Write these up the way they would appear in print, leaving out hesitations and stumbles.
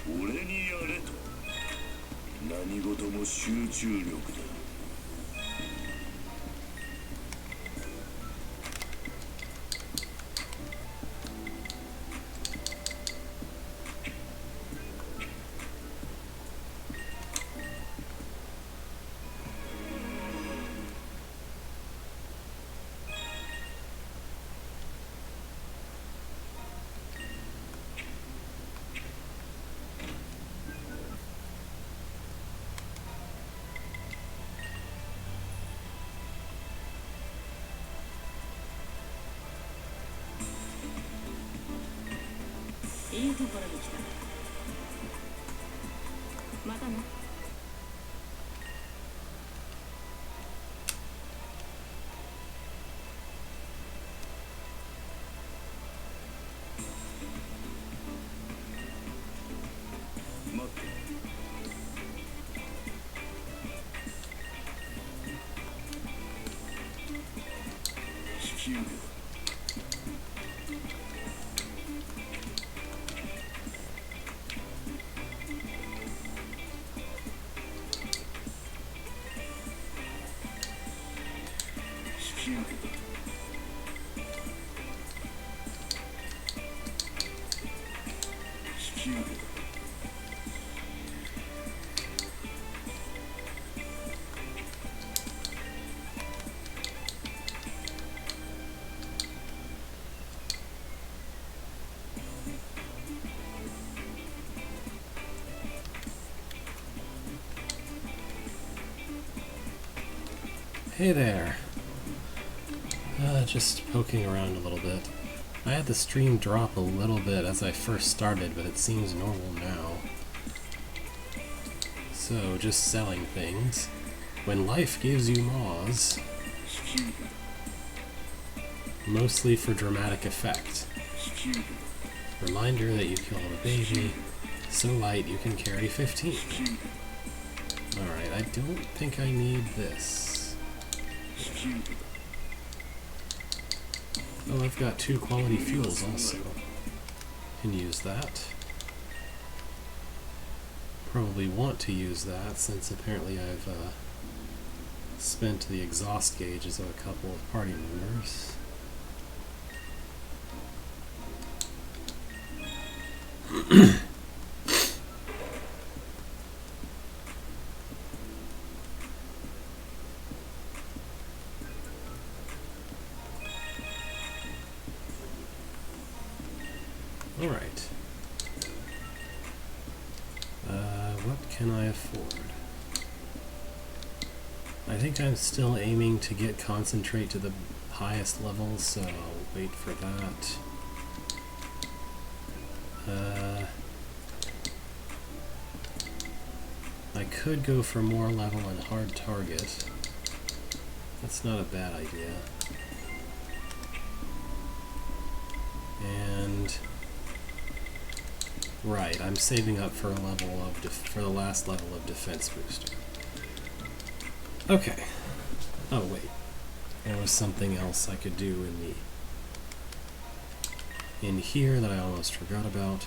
俺にやれと。何事も集中力だ。いいところに来た。またね。待って。引き受けた。Hey there. Just poking around a little bit. I had the stream drop a little bit as I first started, but it seems normal now. So, just selling things. When life gives you maws, mostly for dramatic effect. Reminder that you killed a baby, so light you can carry 15. Alright, I don't think I need this. Oh, I've got 2 quality fuels also. Can use that. Probably want to use that since apparently I've spent the exhaust gauges of a couple of party members. Alright. What can I afford? I think I'm still aiming to get concentrate to the highest level, so I'll wait for that. I could go for more level and hard target. That's not a bad idea. And right, I'm saving up for a level of for the last level of defense booster. Okay. Oh wait, there was something else I could do in here that I almost forgot about.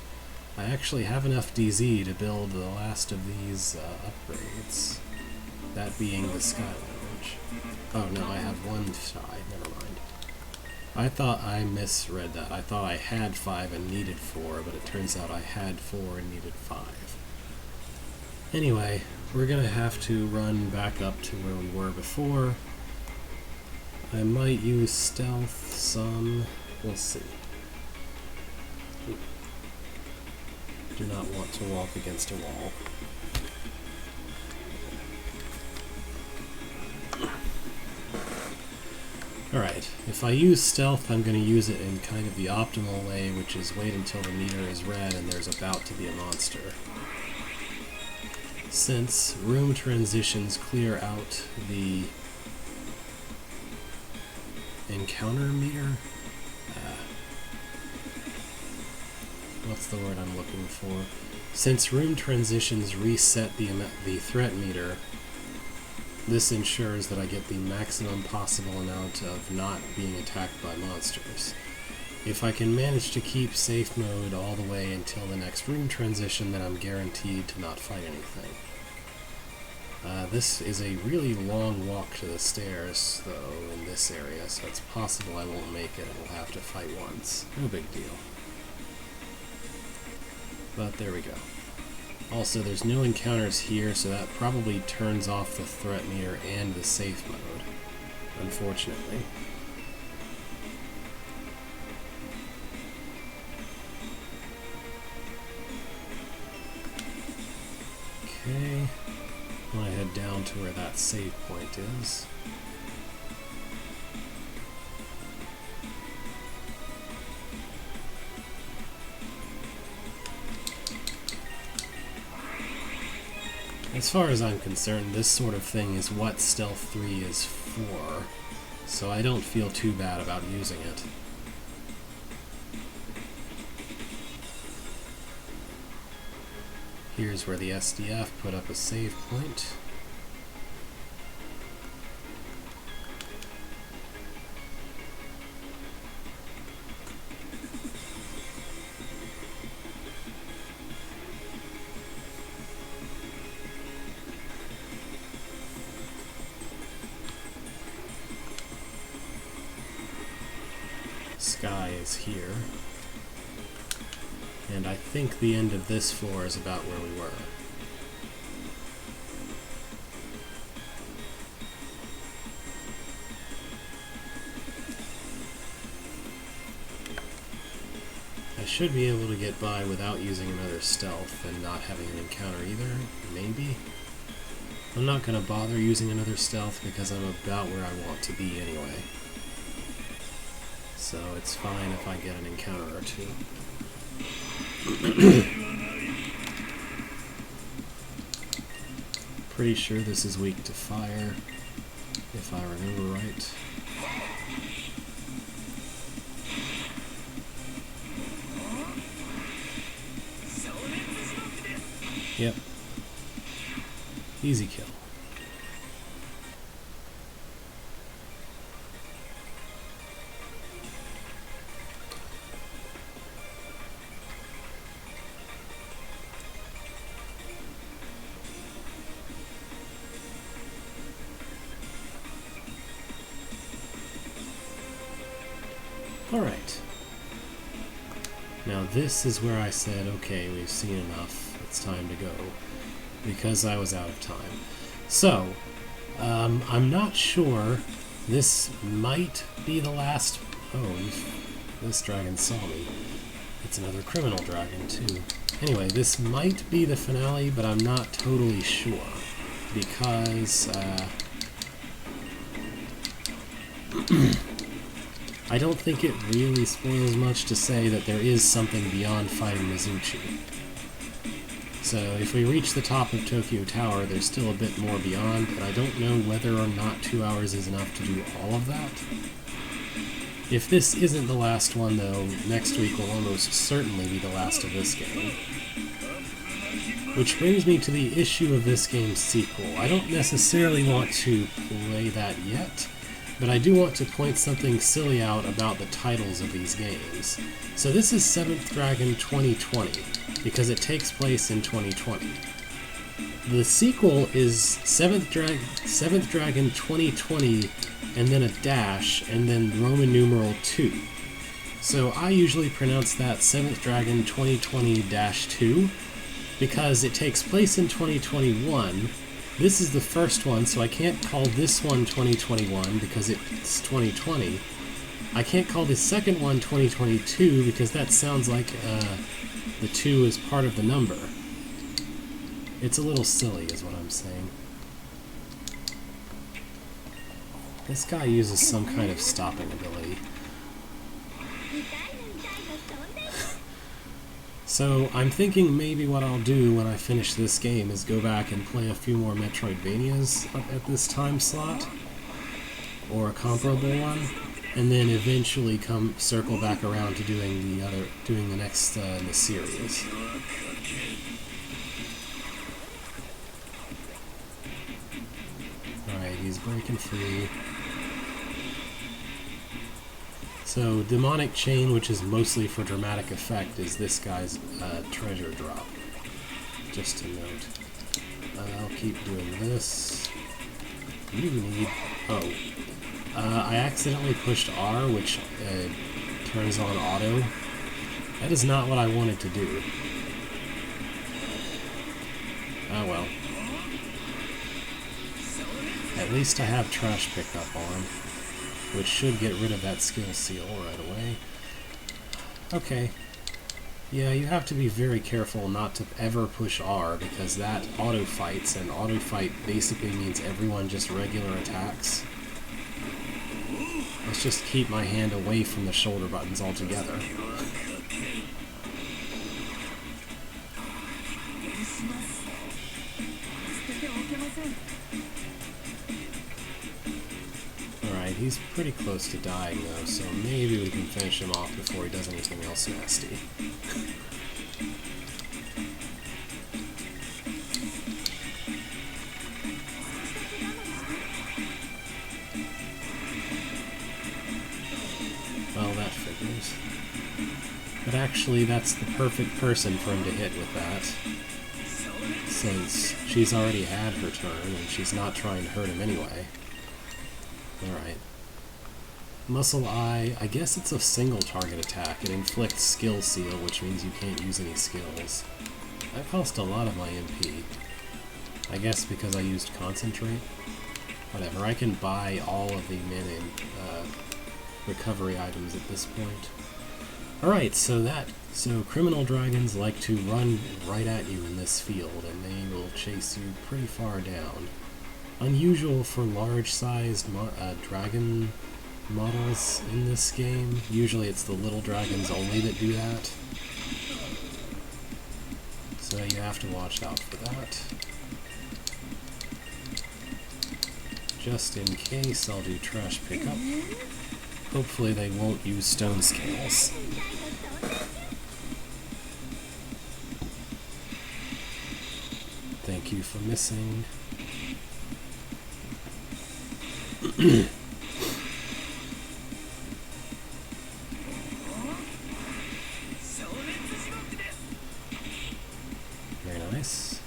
I actually have enough DZ to build the last of these upgrades. That being the Sky Lounge. Oh no, I have 1 sky. Never mind. I thought I misread that. I thought I had 5 and needed 4, but it turns out I had 4 and needed 5. Anyway, we're gonna have to run back up to where we were before. I might use stealth some. We'll see. Do not want to walk against a wall. Alright, if I use stealth, I'm going to use it in kind of the optimal way, which is wait until the meter is red and there's about to be a monster. Since room transitions clear out the encounter meter, what's the word I'm looking for? Since room transitions reset the threat meter, this ensures that I get the maximum possible amount of not being attacked by monsters. if I can manage to keep safe mode all the way until the next room transition, then I'm guaranteed to not fight anything. This is a really long walk to the stairs, though, in this area, so it's possible I won't make it and we'll have to fight once. No big deal. But there we go. Also, there's no encounters here, so that probably turns off the threat meter and the safe mode, unfortunately. Okay, I'm gonna head down to where that save point is. As far as I'm concerned, this sort of thing is what Stealth 3 is for, so I don't feel too bad about using it. Here's where the SDF put up a save point. Sky is here. And I think the end of this floor is about where we were. I should be able to get by without using another stealth and not having an encounter either, maybe. I'm not going to bother using another stealth because I'm about where I want to be anyway. So it's fine if I get an encounter or two. Pretty sure this is weak to fire, if I remember right. Yep. Easy kill. Alright. Now this is where I said, okay, we've seen enough, it's time to go, because I was out of time. So, I'm not sure, this might be the last... Oh, this dragon saw me. It's another criminal dragon, too. Anyway, this might be the finale, but I'm not totally sure, because, I don't think it really spoils much to say that there is something beyond fighting Mizuchi. So if we reach the top of Tokyo Tower, there's still a bit more beyond, and I don't know whether or not 2 hours is enough to do all of that. If this isn't the last one, though, next week will almost certainly be the last of this game. Which brings me to the issue of this game's sequel. I don't necessarily want to play that yet, but I do want to point something silly out about the titles of these games. So this is 7th Dragon 2020, because it takes place in 2020. The sequel is 7th Dragon 2020, and then a dash, and then Roman numeral 2. So I usually pronounce that 7th Dragon 2020-2, because it takes place in 2021. This is the first one, so I can't call this one 2021 because it's 2020. I can't call the second one 2022 because that sounds like the 2 is part of the number. It's a little silly is what I'm saying. This guy uses some kind of stopping ability. So I'm thinking maybe what I'll do when I finish this game is go back and play a few more Metroidvanias at this time slot, or a comparable one, and then eventually circle back around to doing the next in the series. Alright, he's breaking free. So, Demonic Chain, which is mostly for dramatic effect, is this guy's treasure drop. Just to note. I'll keep doing this. You need... Oh. I accidentally pushed R, which turns on auto. That is not what I wanted to do. Oh well. At least I have trash pickup on, which should get rid of that skill seal right away. Okay. Yeah, you have to be very careful not to ever push R, because that auto-fights, and auto-fight basically means everyone just regular attacks. Let's just keep my hand away from the shoulder buttons altogether. Alright, he's pretty close to dying though, so maybe we can finish him off before he does anything else nasty. Well, that figures. But actually, that's the perfect person for him to hit with that, since she's already had her turn and she's not trying to hurt him anyway. Alright. Muscle Eye, I guess it's a single target attack. It inflicts skill seal, which means you can't use any skills. That cost a lot of my MP. I guess because I used Concentrate. Whatever, I can buy all of the mana recovery items at this point. Alright, so criminal dragons like to run right at you in this field, and they will chase you pretty far down. Unusual for large-sized dragon models in this game. Usually it's the little dragons only that do that. So you have to watch out for that. Just in case, I'll do trash pickup. Hopefully they won't use stone scales. Thank you for missing. Very nice.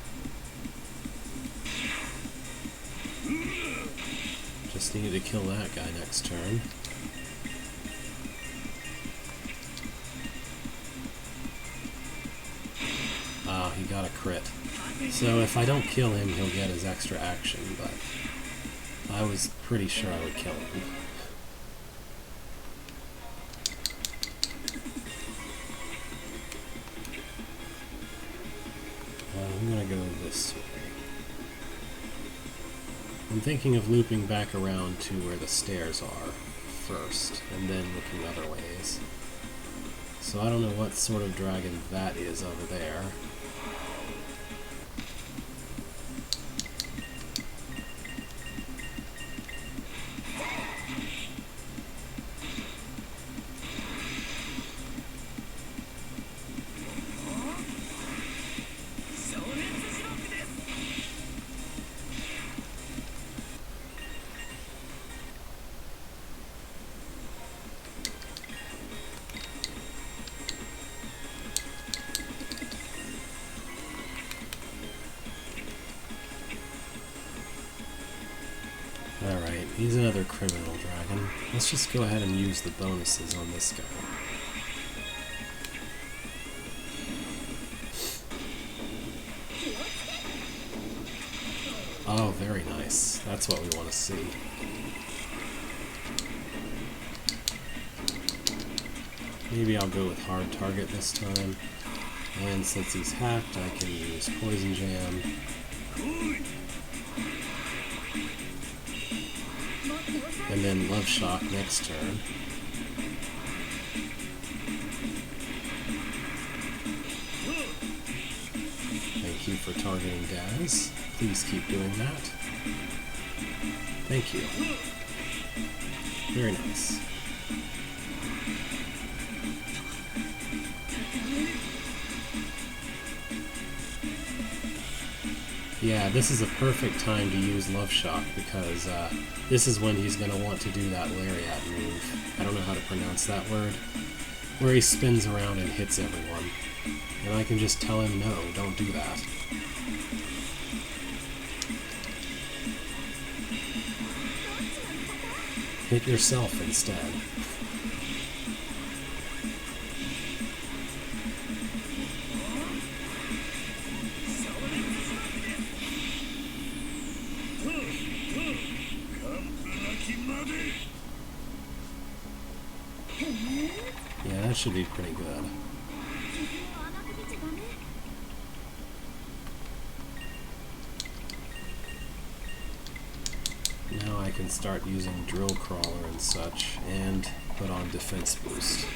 Just needed to kill that guy next turn. Ah, he got a crit. So if I don't kill him, he'll get his extra action, but I was pretty sure I would kill him. I'm gonna go this way. I'm thinking of looping back around to where the stairs are first, and then looking other ways. So I don't know what sort of dragon that is over there. Alright, he's another criminal dragon. Let's just go ahead and use the bonuses on this guy. Oh, very nice. That's what we want to see. Maybe I'll go with hard target this time. And since he's hacked, I can use Poison Jam. And then Love Shock next turn. Thank you for targeting Daz. Please keep doing that. Thank you. Very nice. Yeah, this is a perfect time to use Love Shock because this is when he's going to want to do that Lariat move. I don't know how to pronounce that word. Where he spins around and hits everyone. And I can just tell him, no, don't do that. Hit yourself instead. Yeah, that should be pretty good. Now I can start using Drill Crawler and such, and put on Defense Boost.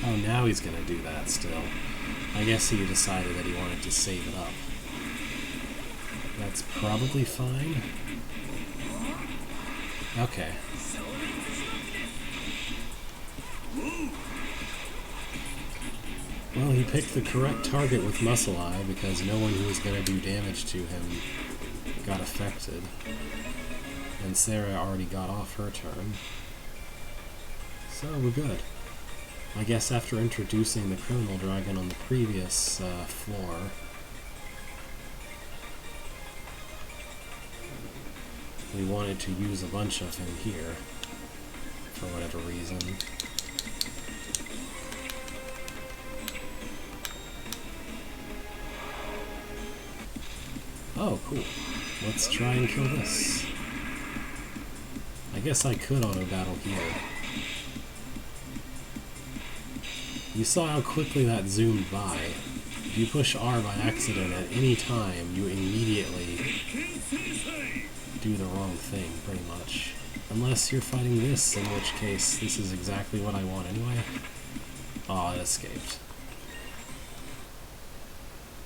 Oh, now he's gonna do that still. I guess he decided that he wanted to save it up. That's probably fine. Okay. Well, he picked the correct target with Muscle Eye because no one who was going to do damage to him got affected. And Sarah already got off her turn. So we're good. I guess after introducing the Criminal Dragon on the previous floor, we wanted to use a bunch of him here, for whatever reason. Oh, cool. Let's try and kill this. I guess I could auto-battle here. You saw how quickly that zoomed by. If you push R by accident at any time, you immediately do the wrong thing, pretty much. Unless you're fighting this, in which case this is exactly what I want anyway. Aw, it escaped.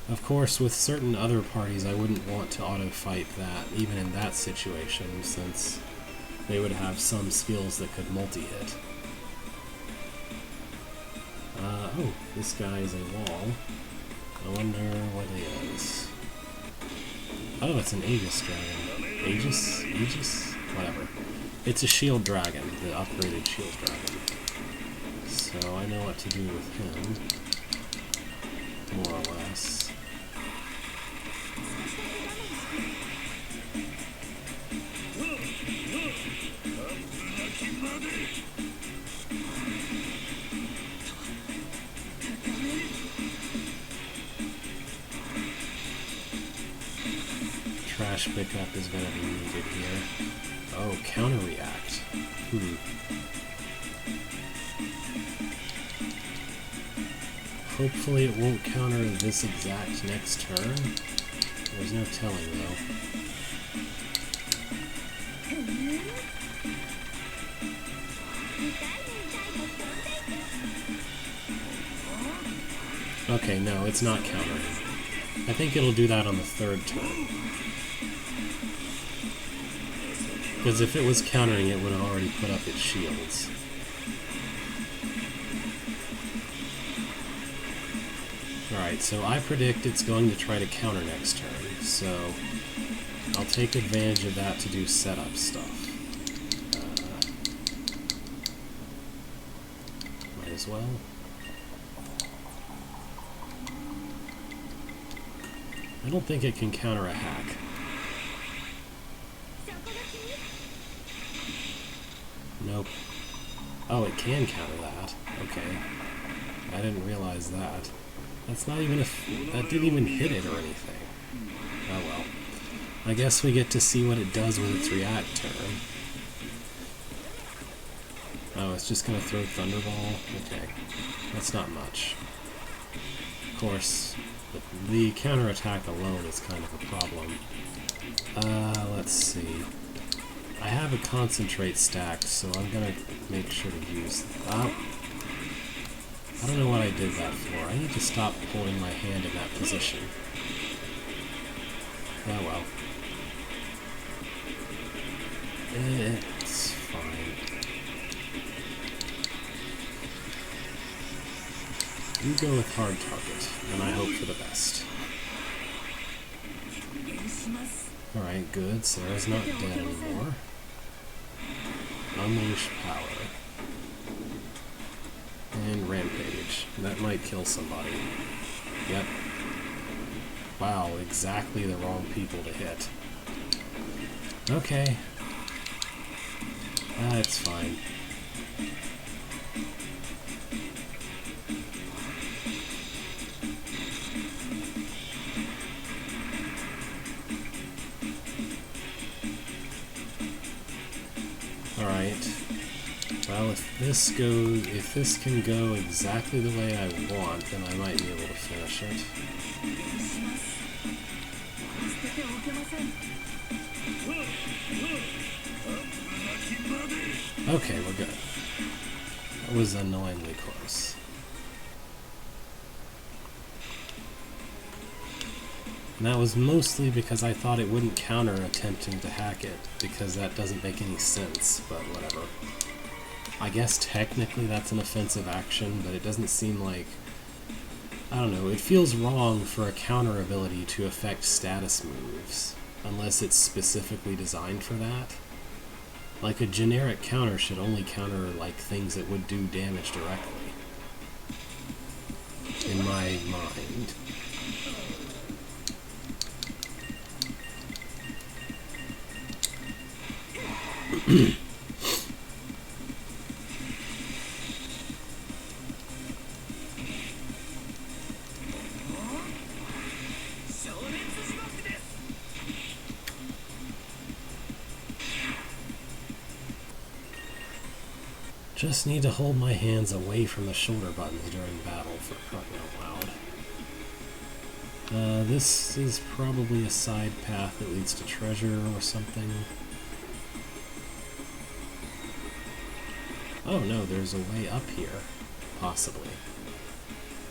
Of course, with certain other parties, I wouldn't want to auto-fight that, even in that situation, since they would have some skills that could multi-hit. Oh, this guy is a wall. I wonder what he is. Oh, it's an Aegis dragon. Aegis? Aegis? Whatever. It's a shield dragon, the upgraded shield dragon. So I know what to do with him. More or less. Trash pickup is going to be needed here. Oh, counter react. Hopefully it won't counter this exact next turn. There's no telling though. Okay, no, it's not countering. I think it'll do that on the third turn. Because if it was countering, it would have already put up its shields. Alright, so I predict it's going to try to counter next turn, so I'll take advantage of that to do setup stuff. Might as well. I don't think it can counter a hack. Nope. Oh, it can counter that. Okay. I didn't realize that. That's not even that didn't even hit it or anything. Oh well. I guess we get to see what it does with its react turn. Oh, it's just gonna throw Thunderball? Okay. That's not much. Of course, the counterattack alone is kind of a problem. Let's see. I have a concentrate stacked, so I'm gonna make sure to use... Oh! I don't know what I did that for. I need to stop holding my hand in that position. Oh well. It's fine. You go with hard target, and I hope for the best. Alright, good. Sarah's not dead anymore. Unleash power. And rampage. That might kill somebody. Yep. Wow, exactly the wrong people to hit. Okay. It's fine. Alright. Well, if this can go exactly the way I want, then I might be able to finish it. Okay, we're good. That was annoyingly close. And that was mostly because I thought it wouldn't counter attempting to hack it, because that doesn't make any sense, but whatever. I guess technically that's an offensive action, but it doesn't seem like... I don't know, it feels wrong for a counter ability to affect status moves, unless it's specifically designed for that. Like, a generic counter should only counter, like, things that would do damage directly. In my mind. Just need to hold my hands away from the shoulder buttons during battle for crying out loud. This is probably a side path that leads to treasure or something. Oh no, there's a way up here. Possibly.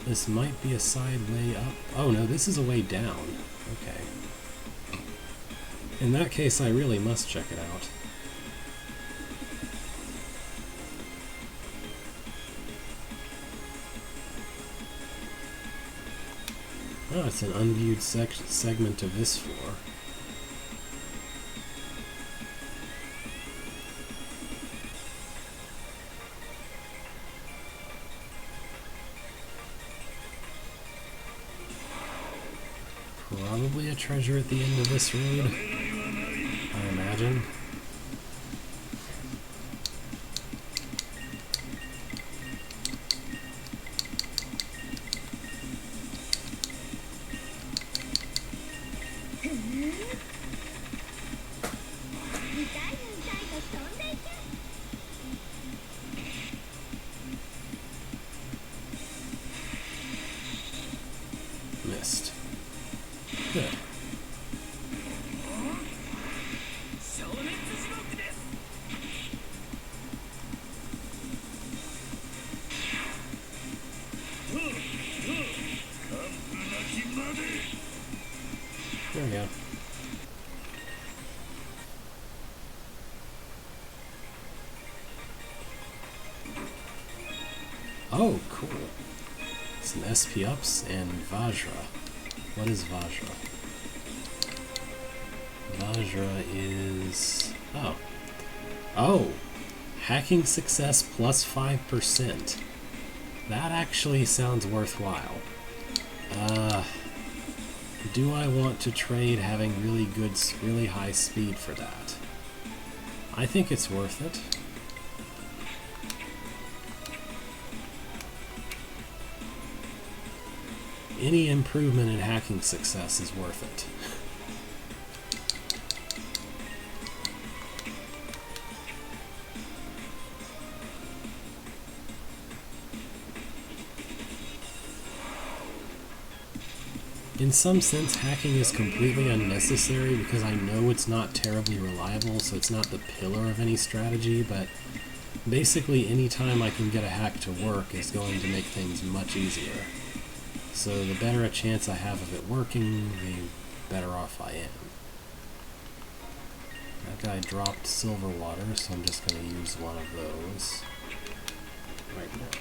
This might be a side way up. Oh no, this is a way down. Okay. In that case, I really must check it out. Oh, it's an unviewed segment of this floor. Probably a treasure at the end of this road, I imagine. Missed. Good. There we go. Oh, cool. Some SP ups and Vajra. What is Vajra? Vajra is... Oh. Oh! Hacking success plus 5%. That actually sounds worthwhile. Do I want to trade having really high speed for that? I think it's worth it. Any improvement in hacking success is worth it. In some sense, hacking is completely unnecessary because I know it's not terribly reliable, so it's not the pillar of any strategy, but basically any time I can get a hack to work is going to make things much easier. So the better a chance I have of it working, the better off I am. That guy dropped silver water, so I'm just going to use one of those right now.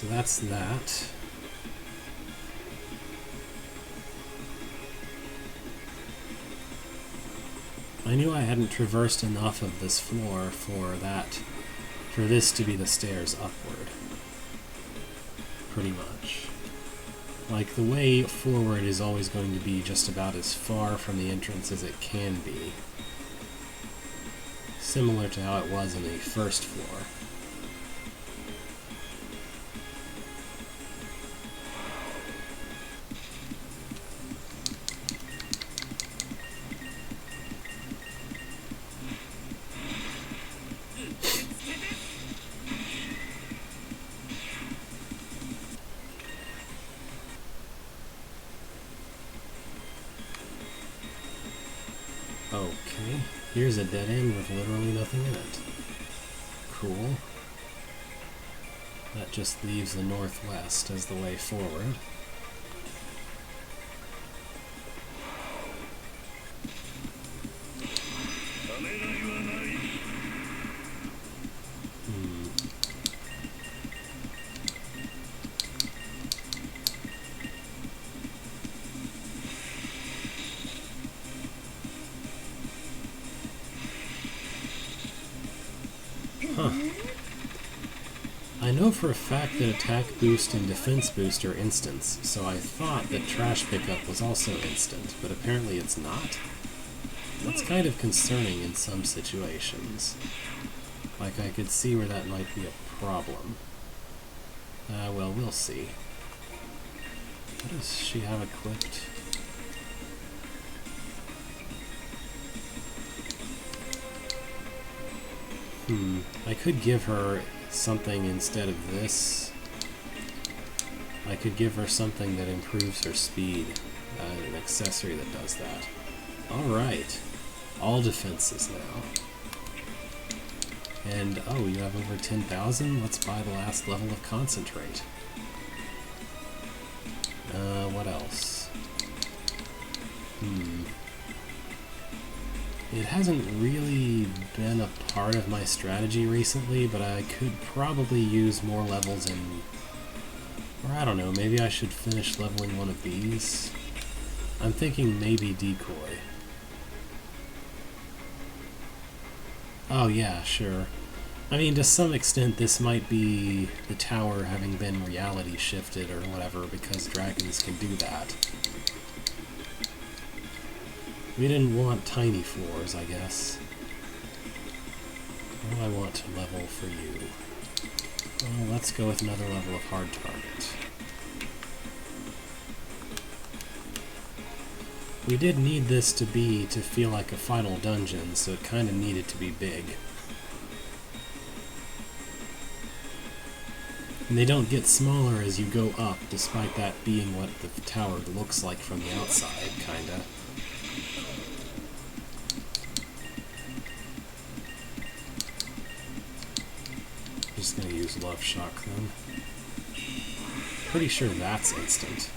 So that's that. I knew I hadn't traversed enough of this floor for this to be the stairs upward. Pretty much. Like, the way forward is always going to be just about as far from the entrance as it can be. Similar to how it was in the first floor. Okay, here's a dead end with literally nothing in it. Cool. That just leaves the northwest as the way forward. Huh. I know for a fact that attack boost and defense boost are instants, so I thought that trash pickup was also instant, but apparently it's not. That's kind of concerning in some situations. Like, I could see where that might be a problem. Well, we'll see. What does she have equipped? I could give her something instead of this. I could give her something that improves her speed, an accessory that does that. Alright, all defenses now. And, oh, you have over 10,000? Let's buy the last level of concentrate. What else? It hasn't really been a part of my strategy recently, but I could probably use more levels in... Or I don't know, maybe I should finish leveling one of these. I'm thinking maybe decoy. Oh yeah, sure. I mean, to some extent this might be the tower having been reality shifted or whatever, because dragons can do that. We didn't want tiny floors, I guess. What do I want to level for you? Well, let's go with another level of hard target. We did need this to feel like a final dungeon, so it kind of needed to be big. And they don't get smaller as you go up, despite that being what the tower looks like from the outside, kinda. Just gonna use Love Shock then. Pretty sure that's instant.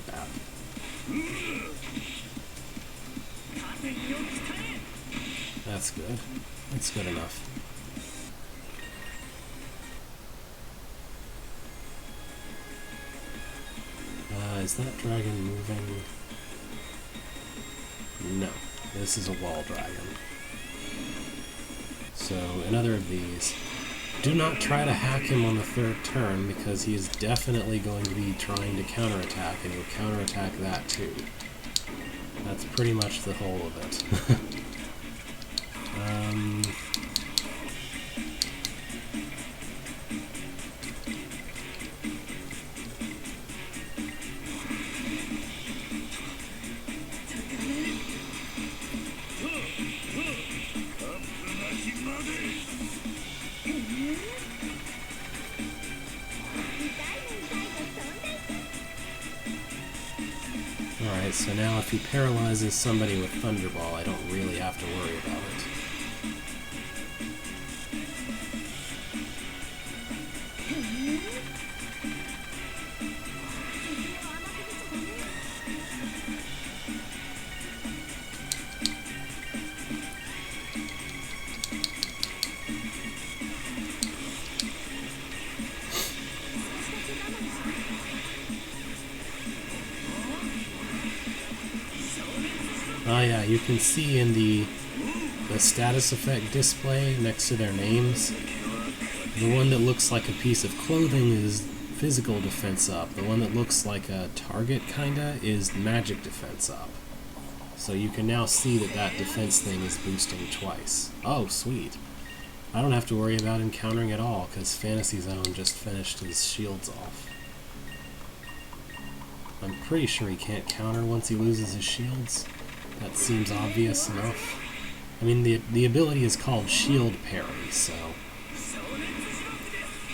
Bad. That's good. That's good enough. Is that dragon moving? No. This is a wall dragon. So, another of these. Do not try to hack him on the third turn, because he is definitely going to be trying to counterattack, and you'll counterattack that too. That's pretty much the whole of it. Alright, so now if he paralyzes somebody with Thunderball, I don't really have to worry about it. Oh yeah, you can see in the status effect display next to their names, the one that looks like a piece of clothing is physical defense up. The one that looks like a target, kinda, is magic defense up. So you can now see that that defense thing is boosting twice. Oh, sweet. I don't have to worry about encountering at all, because Fantasy Zone just finished his shields off. I'm pretty sure he can't counter once he loses his shields. That seems obvious enough. I mean, the ability is called Shield Parry, so...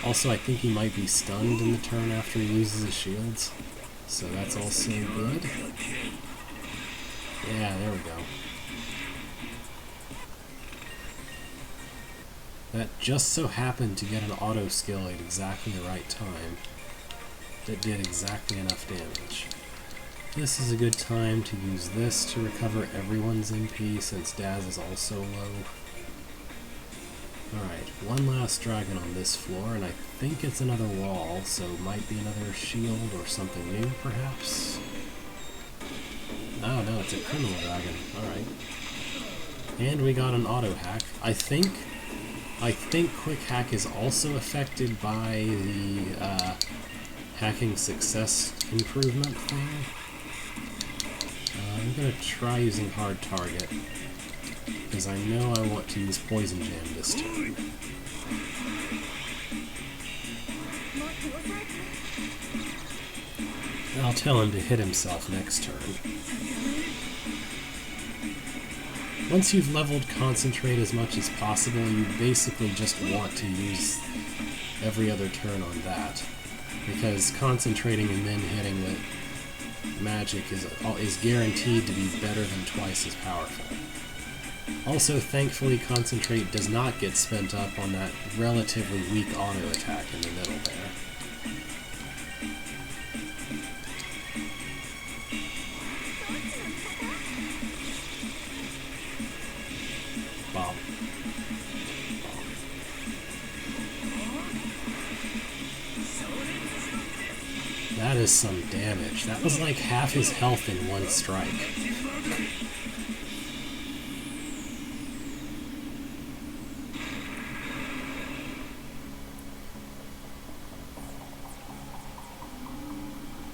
Also, I think he might be stunned in the turn after he loses his shields. So that's also good. Yeah, there we go. That just so happened to get an auto skill at exactly the right time. That did exactly enough damage. This is a good time to use this to recover everyone's MP since Daz is also low. Alright, one last dragon on this floor, and I think it's another wall, so it might be another shield or something new, perhaps? Oh no, it's a criminal dragon. Alright. And we got an auto hack. I think quick hack is also affected by the hacking success improvement thing. I'm gonna try using hard target, because I know I want to use poison jam this turn. I'll tell him to hit himself next turn. Once you've leveled Concentrate as much as possible, you basically just want to use every other turn on that, because concentrating and then hitting the magic is guaranteed to be better than twice as powerful. Also, thankfully, Concentrate does not get spent up on that relatively weak auto attack in the middle there. Bomb. That is some damage. That was like half his health in one strike.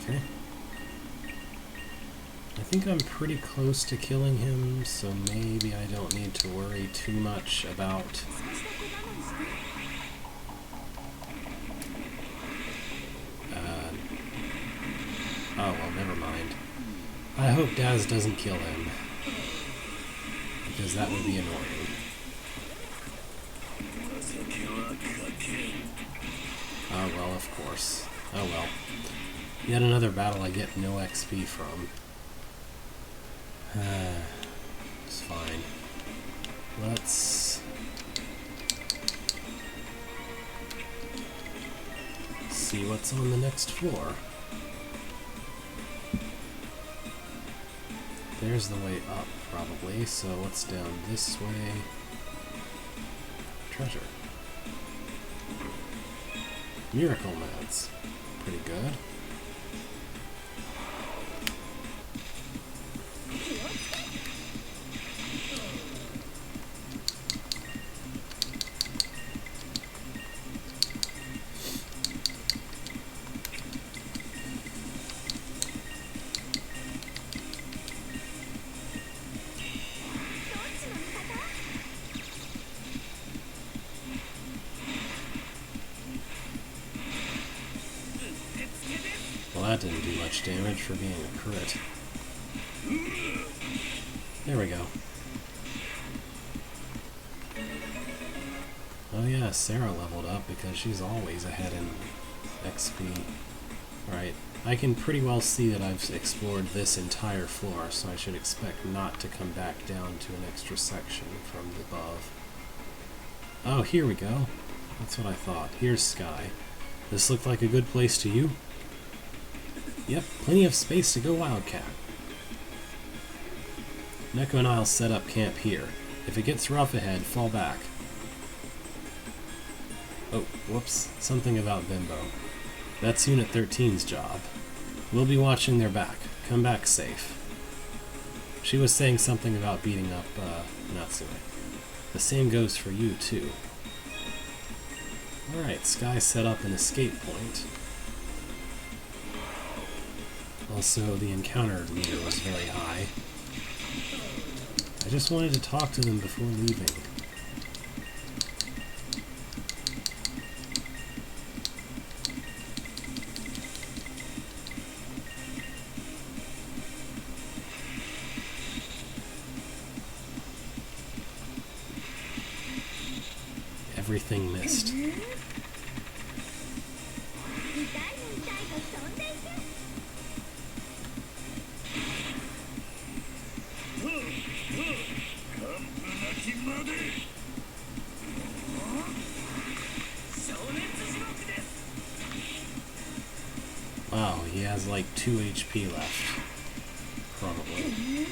Okay. I think I'm pretty close to killing him, so maybe I don't need to worry too much about... Oh, well, never mind. I hope Daz doesn't kill him, because that would be annoying. Oh, well, of course. Oh, well. Yet another battle I get no XP from. It's fine. Let's... see what's on the next floor. There's the way up, probably, so what's down this way? Treasure. Miracle mats. Pretty good. Well, that didn't do much damage for being a crit. There we go. Oh yeah, Sarah leveled up because she's always ahead in XP. Alright, I can pretty well see that I've explored this entire floor, so I should expect not to come back down to an extra section from above. Oh, here we go. That's what I thought. Here's Sky. This looked like a good place to you? Yep, plenty of space to go Wildcat. Neko and I'll set up camp here. If it gets rough ahead, fall back. Oh, whoops. Something about Bimbo. That's Unit 13's job. We'll be watching their back. Come back safe. She was saying something about beating up Natsume. The same goes for you, too. Alright, Sky set up an escape point. Also, the encounter meter was very high. I just wanted to talk to them before leaving. Everything missed. Wow, he has like 2 HP left. Probably.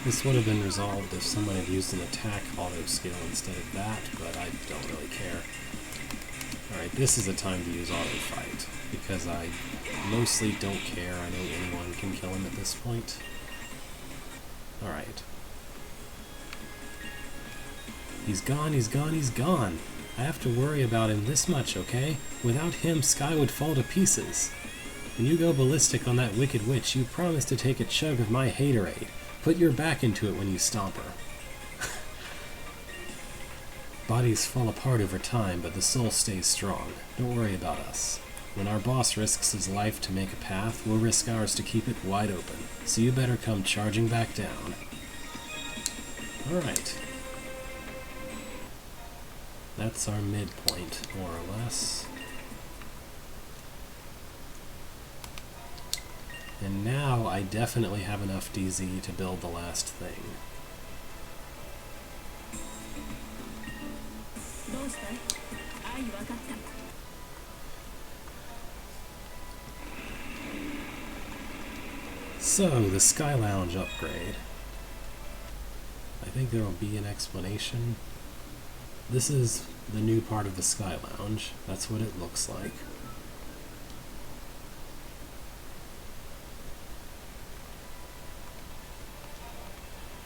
This would have been resolved if someone had used an attack auto skill instead of that, but I don't really care. Alright, this is a time to use auto fight, because I mostly don't care. I know anyone can kill him at this point. Alright. He's gone, he's gone, he's gone! I have to worry about him this much, okay? Without him, Sky would fall to pieces. When you go ballistic on that wicked witch, you promise to take a chug of my haterade. Put your back into it when you stomp her. Bodies fall apart over time, but the soul stays strong. Don't worry about us. When our boss risks his life to make a path, we'll risk ours to keep it wide open. So you better come charging back down. Alright. That's our midpoint, more or less. And now I definitely have enough DZ to build the last thing. So, the Sky Lounge upgrade. I think there will be an explanation. This is the new part of the Sky Lounge. That's what it looks like.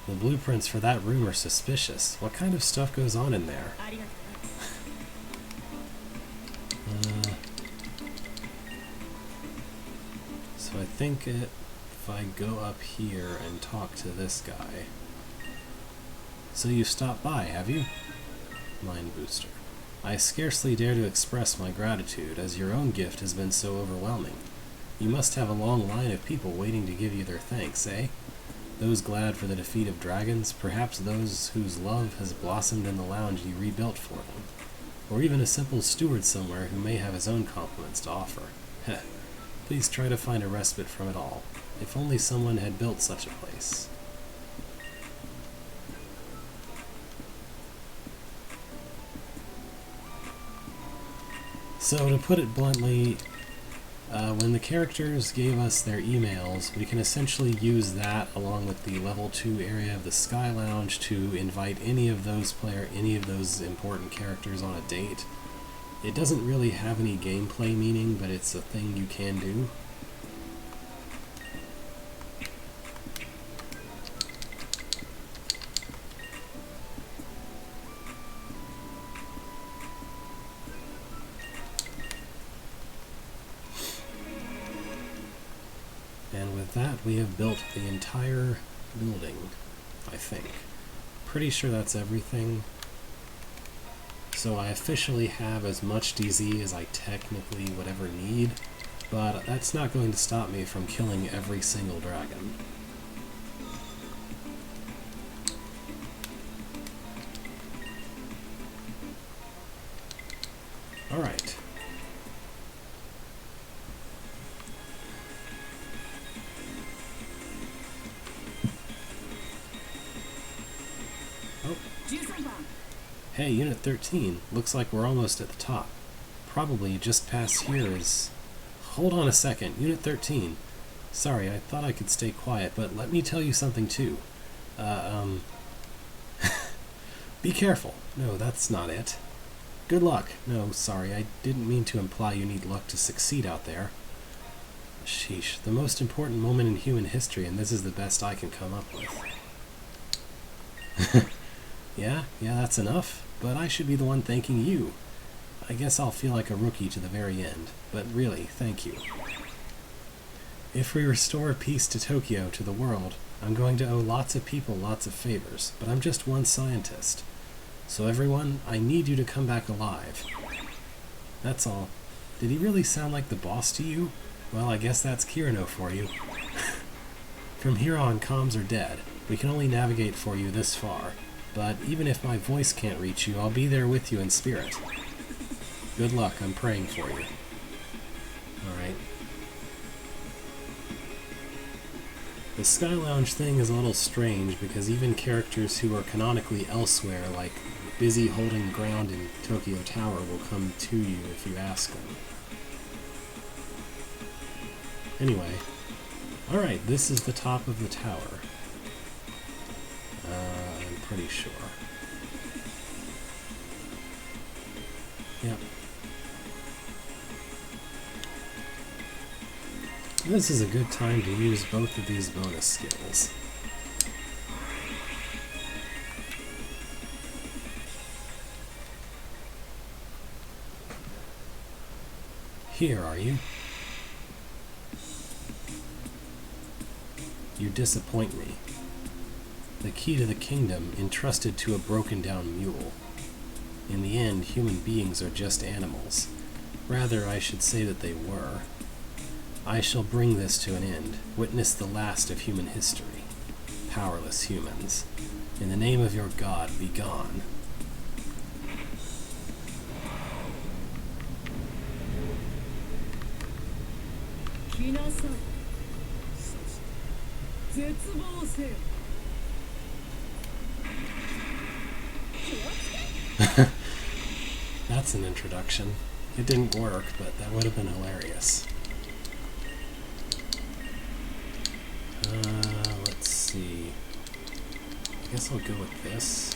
The blueprints for that room are suspicious. What kind of stuff goes on in there? So I think if I go up here and talk to this guy. So you stopped by, have you? Mind booster. I scarcely dare to express my gratitude, as your own gift has been so overwhelming. You must have a long line of people waiting to give you their thanks, eh? Those glad for the defeat of dragons, perhaps those whose love has blossomed in the lounge you rebuilt for them, or even a simple steward somewhere who may have his own compliments to offer. Heh. Please try to find a respite from it all. If only someone had built such a place. So, to put it bluntly, when the characters gave us their emails, we can essentially use that along with the level 2 area of the Sky Lounge to invite any of those important characters on a date. It doesn't really have any gameplay meaning, but it's a thing you can do. And with that, we have built the entire building, I think. Pretty sure that's everything. So I officially have as much DZ as I technically would ever need, but that's not going to stop me from killing every single dragon. Alright. Hey, Unit 13. Looks like we're almost at the top. Probably just past here is... Hold on a second. Unit 13. Sorry, I thought I could stay quiet, but let me tell you something too. Be careful. No, that's not it. Good luck. No, sorry, I didn't mean to imply you need luck to succeed out there. Sheesh, the most important moment in human history, and this is the best I can come up with. Yeah, that's enough, but I should be the one thanking you. I guess I'll feel like a rookie to the very end, but really, thank you. If we restore peace to Tokyo, to the world, I'm going to owe lots of people lots of favors, but I'm just one scientist. So everyone, I need you to come back alive. That's all. Did he really sound like the boss to you? Well, I guess that's Kirino for you. From here on, comms are dead. We can only navigate for you this far. But even if my voice can't reach you, I'll be there with you in spirit. Good luck, I'm praying for you. Alright. The Sky Lounge thing is a little strange because even characters who are canonically elsewhere, like busy holding ground in Tokyo Tower, will come to you if you ask them. Anyway, alright, this is the top of the tower. I'm pretty sure. Yep. This is a good time to use both of these bonus skills. Here, are you? You disappoint me. The key to the kingdom entrusted to a broken-down mule. In the end, human beings are just animals. Rather, I should say that they were. I shall bring this to an end, witness the last of human history. Powerless humans. In the name of your god, be gone. That's an introduction. It didn't work, but that would have been hilarious. Let's see. I guess I'll go with this.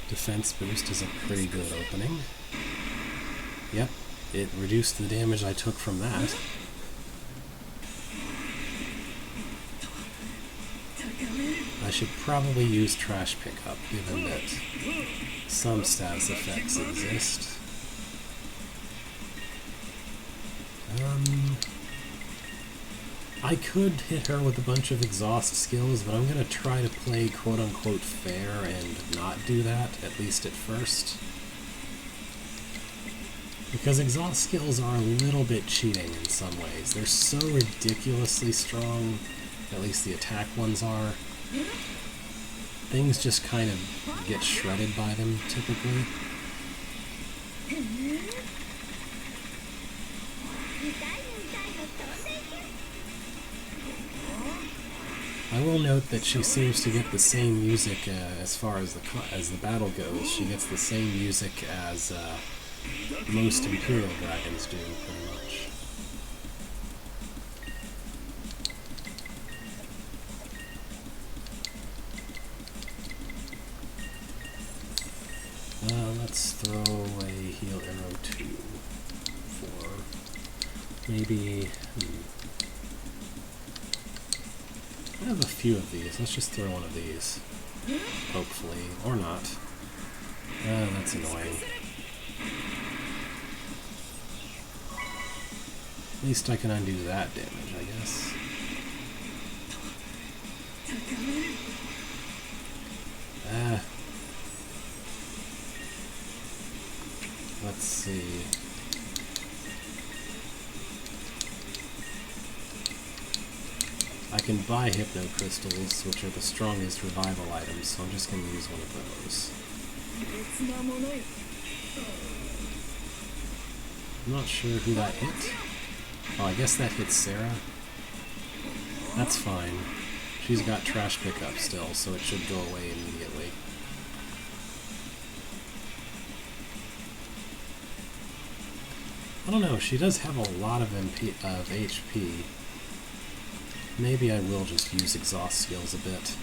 Defense boost is a pretty good opening. Yep, it reduced the damage I took from that. I should probably use Trash Pickup, given that some status effects exist. I could hit her with a bunch of exhaust skills, but I'm going to try to play quote-unquote fair and not do that, at least at first. Because exhaust skills are a little bit cheating in some ways. They're so ridiculously strong, at least the attack ones are. Things just kind of get shredded by them, typically. I will note that she seems to get the same music as far as the battle goes. She gets the same music as most Imperial Dragons do, pretty much. Let's throw a heal arrow 2 for maybe... I have a few of these. Let's just throw one of these. Hopefully. Or not. That's annoying. At least I can undo that damage, I guess. Let's see. I can buy Hypno Crystals, which are the strongest revival items, so I'm just going to use one of those. I'm not sure who that hit. Oh, I guess that hits Sarah. That's fine. She's got Trash Pickup still, so it should go away immediately. I don't know, she does have a lot of HP. Maybe I will just use exhaust skills a bit.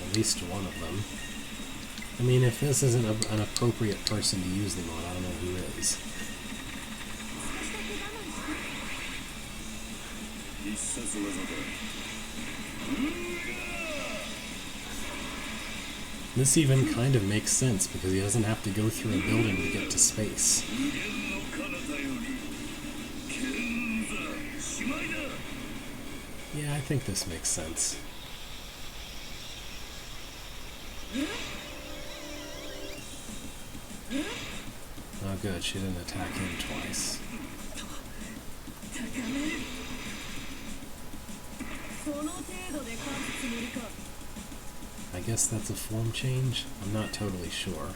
At least one of them. I mean, if this isn't an appropriate person to use them on, I don't know who is. 必殺技だ。 This even kind of makes sense because he doesn't have to go through a building to get to space. Yeah, I think this makes sense. Oh good, she didn't attack him twice. I guess that's a form change? I'm not totally sure.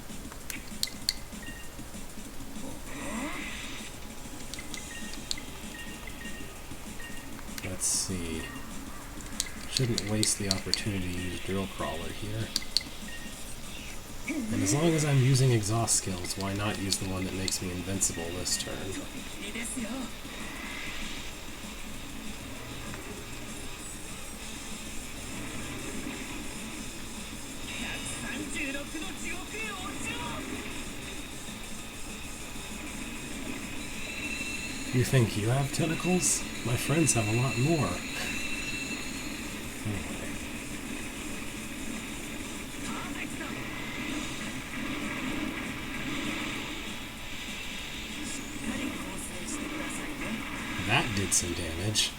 Let's see. Shouldn't waste the opportunity to use Drill Crawler here. And as long as I'm using exhaust skills, why not use the one that makes me invincible this turn? You think you have tentacles? My friends have a lot more. Anyway. That did some damage.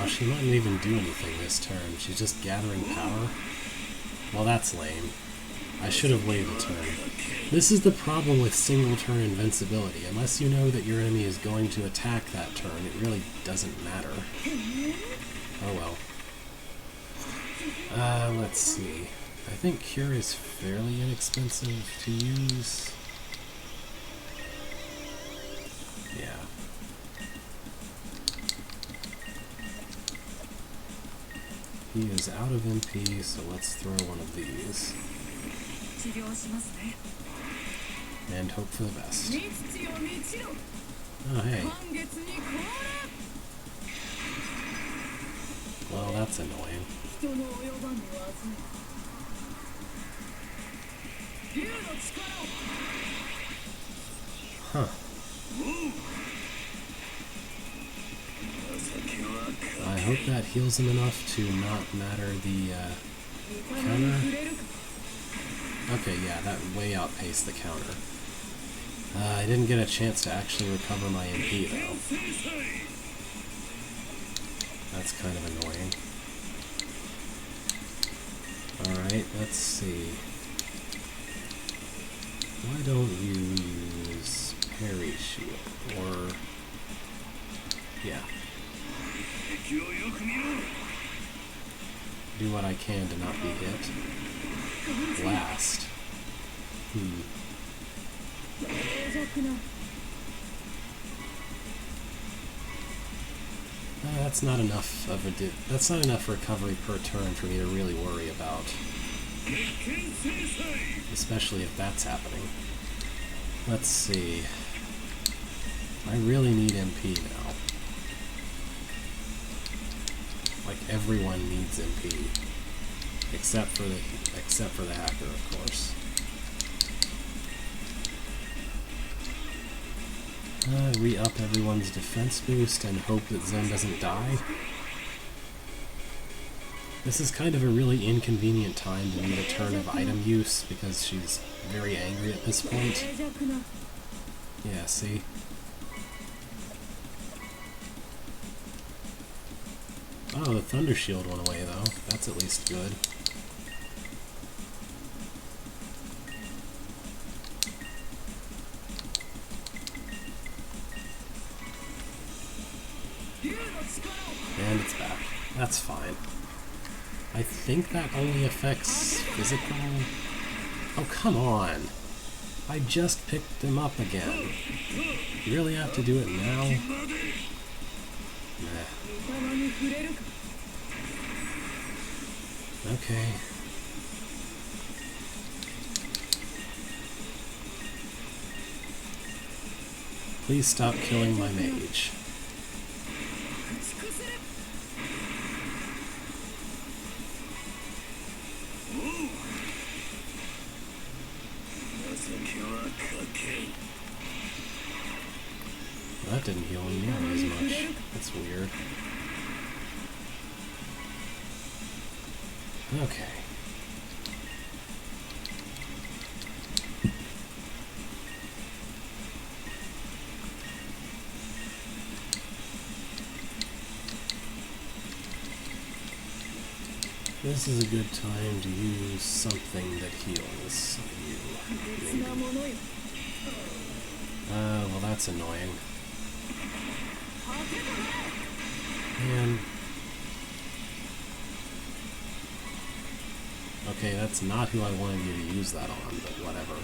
She mightn't even do anything this turn. She's just gathering power. Well, that's lame. I should have waited a turn. This is the problem with single turn invincibility. Unless you know that your enemy is going to attack that turn, it really doesn't matter. Oh well. Let's see. I think Cure is fairly inexpensive to use. Yeah. He is out of MP, so let's throw one of these. And hope for the best. Oh, hey. Well, that's annoying. Huh. I hope that heals him enough to not matter the counter. Okay, yeah, that way outpaced the counter. I didn't get a chance to actually recover my MP, though. That's kind of annoying. Alright, let's see. Why don't you use Parry Shield? Or... yeah. Do what I can to not be hit. Blast. That's not enough of a that's not enough recovery per turn for me to really worry about. Especially if that's happening. Let's see. I really need MP now. Like everyone needs MP. Except for the hacker, of course. Re-up everyone's defense boost and hope that Zen doesn't die. This is kind of a really inconvenient time to need a turn of item use because she's very angry at this point. Yeah, see? Oh, the Thunder Shield went away though. That's at least good. And it's back. That's fine. I think that only affects physical... Oh, come on! I just picked him up again. You really have to do it now? Okay. Please stop killing my mage. Well, that didn't heal him nearly as much. That's weird. Okay. This is a good time to use something that heals you. Maybe. Well that's annoying. Man. Okay, that's not who I wanted you to use that on, but whatever.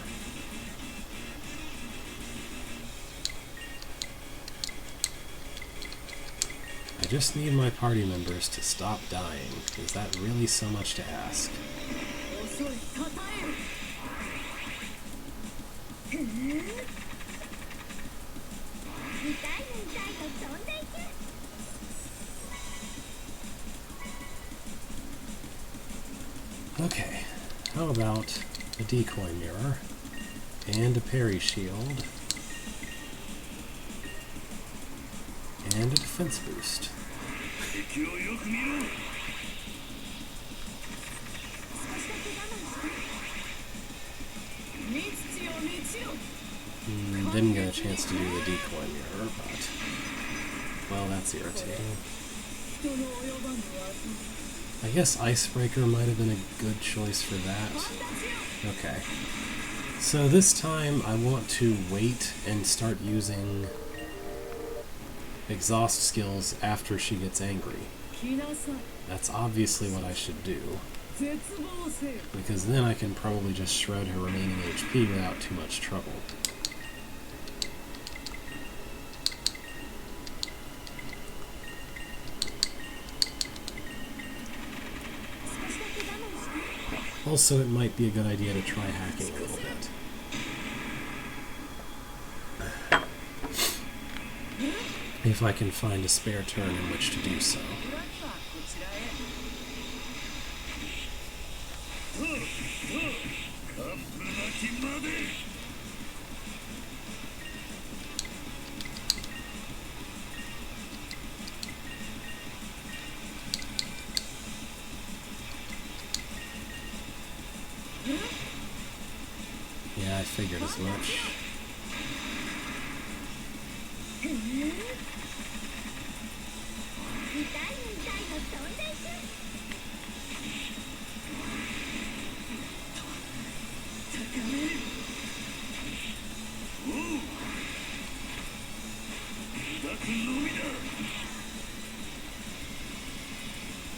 I just need my party members to stop dying. Is that really so much to ask? Okay, how about a decoy mirror and a parry shield and a defense boost. Didn't get a chance to do the decoy mirror, but well, that's irritating. I guess Icebreaker might have been a good choice for that. Okay. So this time I want to wait and start using exhaust skills after she gets angry. That's obviously what I should do. Because then I can probably just shred her remaining HP without too much trouble. Also, it might be a good idea to try hacking a little bit. If I can find a spare turn in which to do so. Yeah, I figured as much.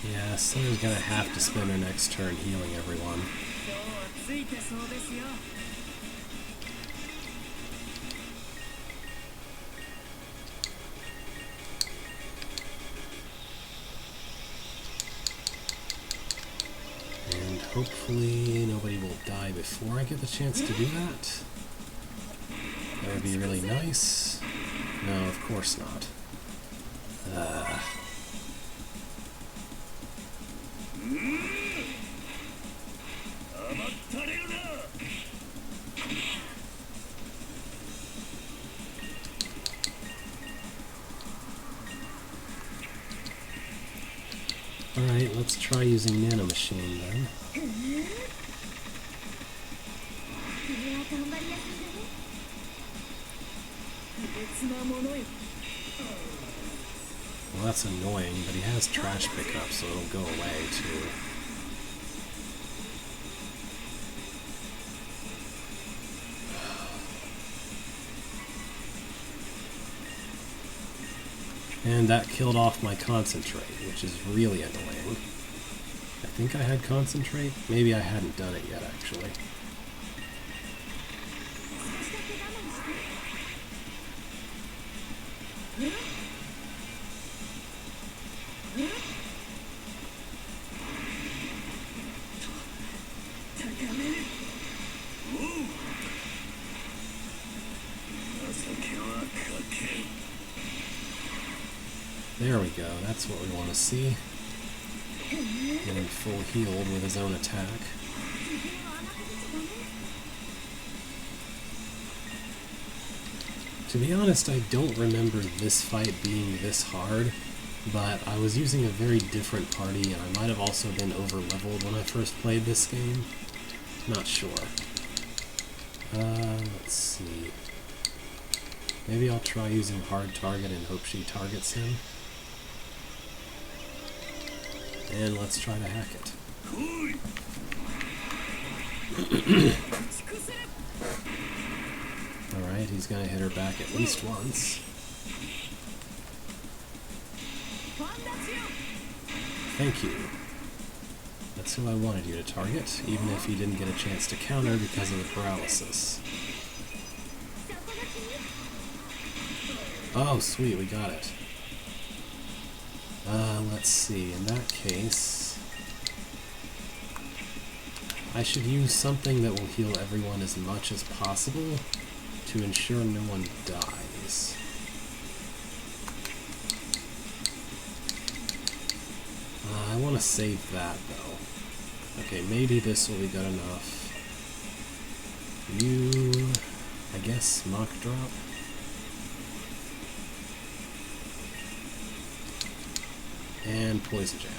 Yeah, Slayer's gonna have to spend her next turn healing everyone. And hopefully nobody will die before I get the chance to do that. That would be really nice. No, of course not. Alright, let's try using Nano Machine then. Well, that's annoying, but he has trash pickup, so it'll go away too. And that killed off my concentrate, which is really annoying. I think I had concentrate? Maybe I hadn't done it yet, actually. There we go, that's what we want to see. Getting full healed with his own attack. To be honest, I don't remember this fight being this hard, but I was using a very different party, and I might have also been over-leveled when I first played this game. Not sure. Let's see. Maybe I'll try using hard target and hope she targets him. And let's try to hack it. Alright, he's gonna hit her back at least once. Thank you. That's who I wanted you to target, even if you didn't get a chance to counter because of the paralysis. Oh, sweet, we got it. Let's see, in that case, I should use something that will heal everyone as much as possible to ensure no one dies. I want to save that, though. Okay, maybe this will be good enough. You, I guess, mock drop. And poison jam.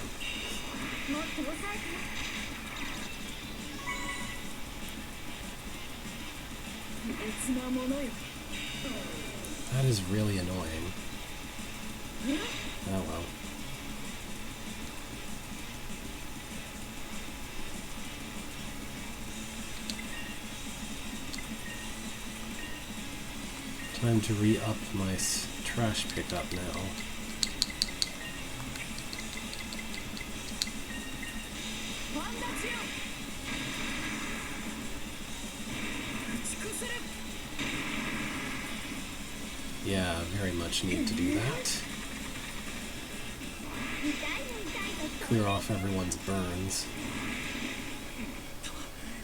That is really annoying. Oh well. Time to re-up my trash pickup now. Yeah, very much need to do that. Clear off everyone's burns.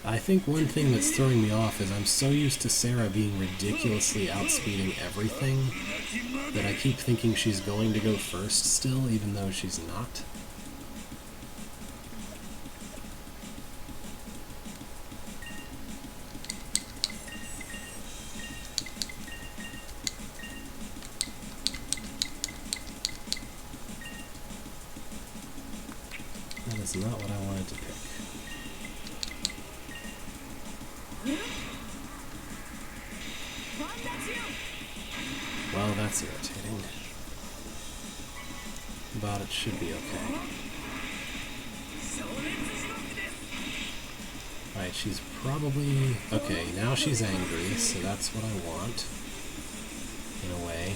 I think one thing that's throwing me off is I'm so used to Sarah being ridiculously outspeeding everything that I keep thinking she's going to go first still, even though she's not. That is not what I wanted to pick. Well, that's irritating. But it should be okay. Right, she's probably... Okay, now she's angry, so that's what I want. In a way.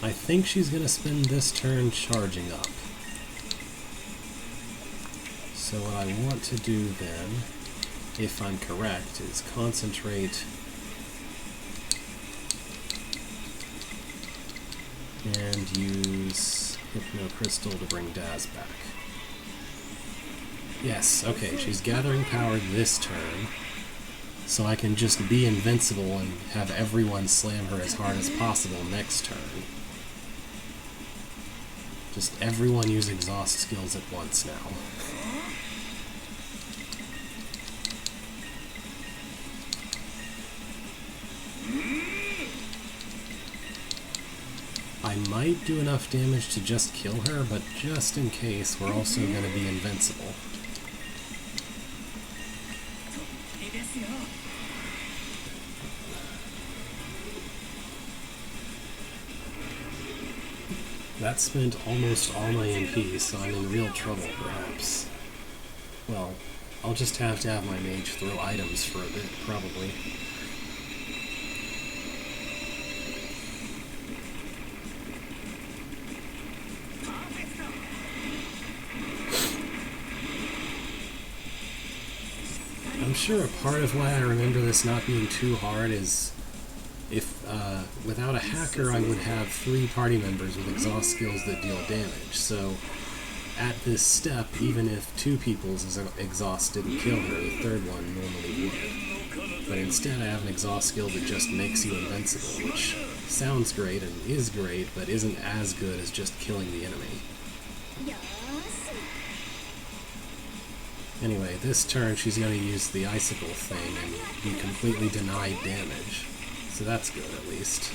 I think she's gonna spend this turn charging up. So what I want to do then, if I'm correct, is concentrate and use Hypno Crystal to bring Daz back. Yes, okay, she's gathering power this turn, so I can just be invincible and have everyone slam her as hard as possible next turn. Just everyone use exhaust skills at once now. I might do enough damage to just kill her, but just in case, we're also going to be invincible. That spent almost all my MP, so I'm in real trouble, perhaps. Well, I'll just have to have my mage throw items for a bit, probably. I'm sure a part of why I remember this not being too hard is if, without a hacker, I would have 3 party members with exhaust skills that deal damage, so at this step, even if 2 people's exhaust didn't kill her, the 3rd one normally would. But instead I have an exhaust skill that just makes you invincible, which sounds great and is great, but isn't as good as just killing the enemy. Anyway, this turn she's going to use the icicle thing and be completely denied damage. So that's good, at least.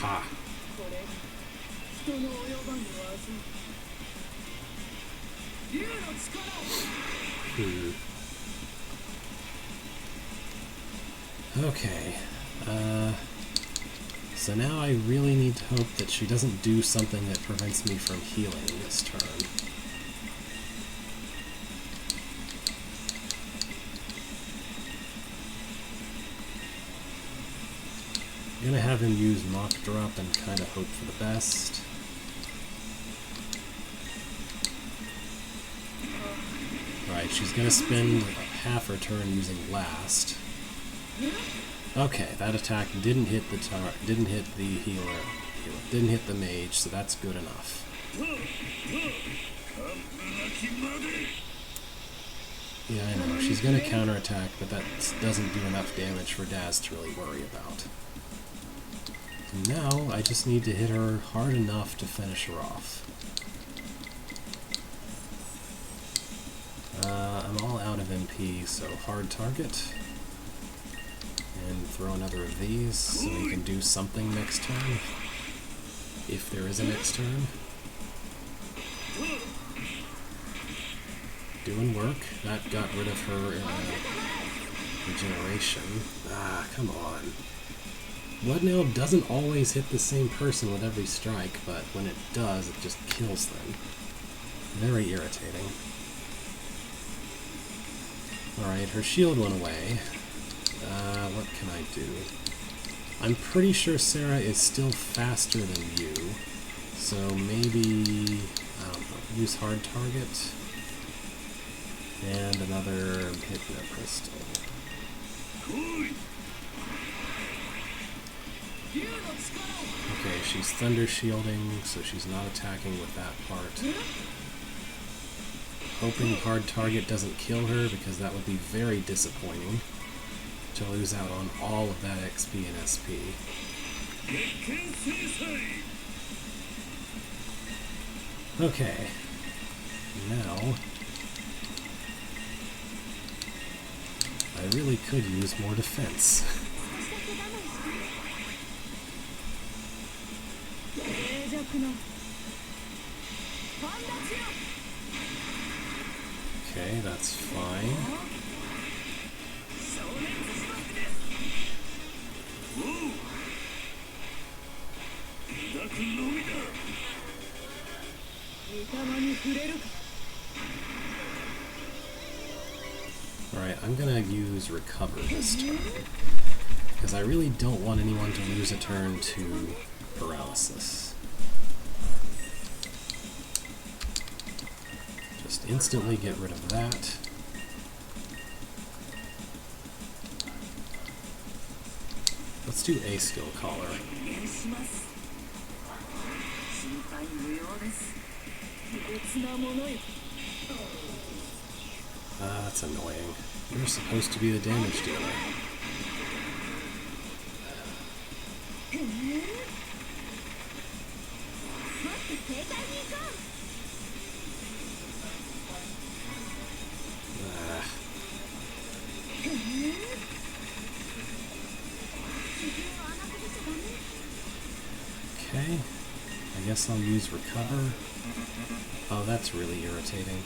Ha! Okay. So now I really need to hope that she doesn't do something that prevents me from healing this turn. I'm gonna have him use Mock Drop and kind of hope for the best. Alright, she's gonna spend half her turn using Last. Okay, that attack didn't hit the didn't hit the healer, didn't hit the mage, so that's good enough. Yeah, I know, she's gonna counterattack, but that doesn't do enough damage for Daz to really worry about. And now, I just need to hit her hard enough to finish her off. I'm all out of MP, so hard target. And throw another of these so we can do something next turn. If there is a next turn. Doing work. That got rid of her regeneration. Ah, come on. Blood Nail doesn't always hit the same person with every strike, but when it does, it just kills them. Very irritating. Alright, her shield went away. What can I do? I'm pretty sure Sarah is still faster than you, so maybe, I don't know, use hard target, and another Hypno Crystal. Okay, she's Thunder Shielding, so she's not attacking with that part. Hoping hard target doesn't kill her, because that would be very disappointing. To lose out on all of that XP and SP. Okay. Now, I really could use more defense. Okay, that's fine. Alright, I'm gonna use Recover this turn, because I really don't want anyone to lose a turn to Paralysis. Just instantly get rid of that. Let's do a skill collar. That's annoying. You're supposed to be the damage dealer. Okay, I guess I'll use Recover. Oh, that's really irritating.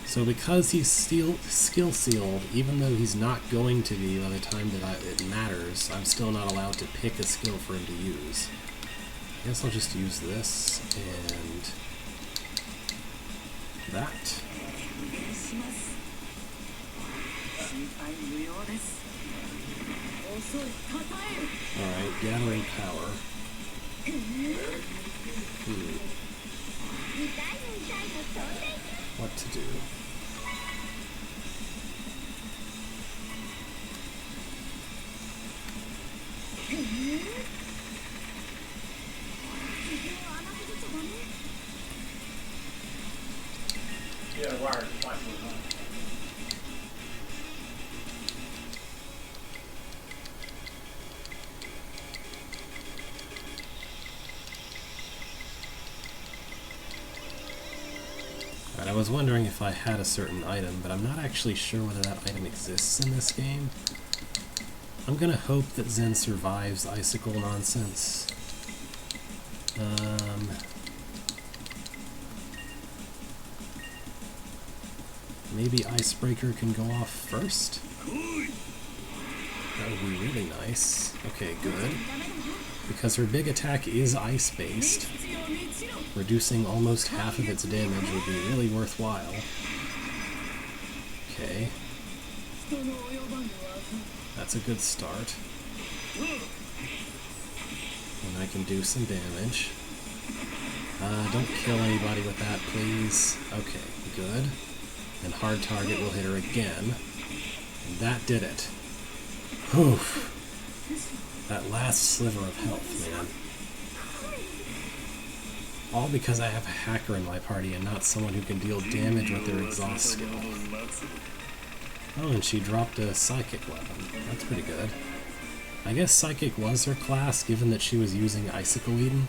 So because he's skill sealed, even though he's not going to be by the time that it matters, I'm still not allowed to pick a skill for him to use. I guess I'll just use this and that. Alright, gathering power. What to do? was wondering if I had a certain item, but I'm not actually sure whether that item exists in this game. I'm gonna hope that Zen survives icicle nonsense. Maybe Icebreaker can go off first? That would be really nice. Okay, good. Because her big attack is ice-based, reducing almost half of its damage would be really worthwhile. Okay. That's a good start. And I can do some damage. Don't kill anybody with that, please. Okay, good. And hard target will hit her again. And that did it. Whew. That last sliver of health, man. All because I have a hacker in my party and not someone who can deal damage with their exhaust skill. Oh, and she dropped a psychic weapon. That's pretty good. I guess psychic was her class, given that she was using Icicle Eden.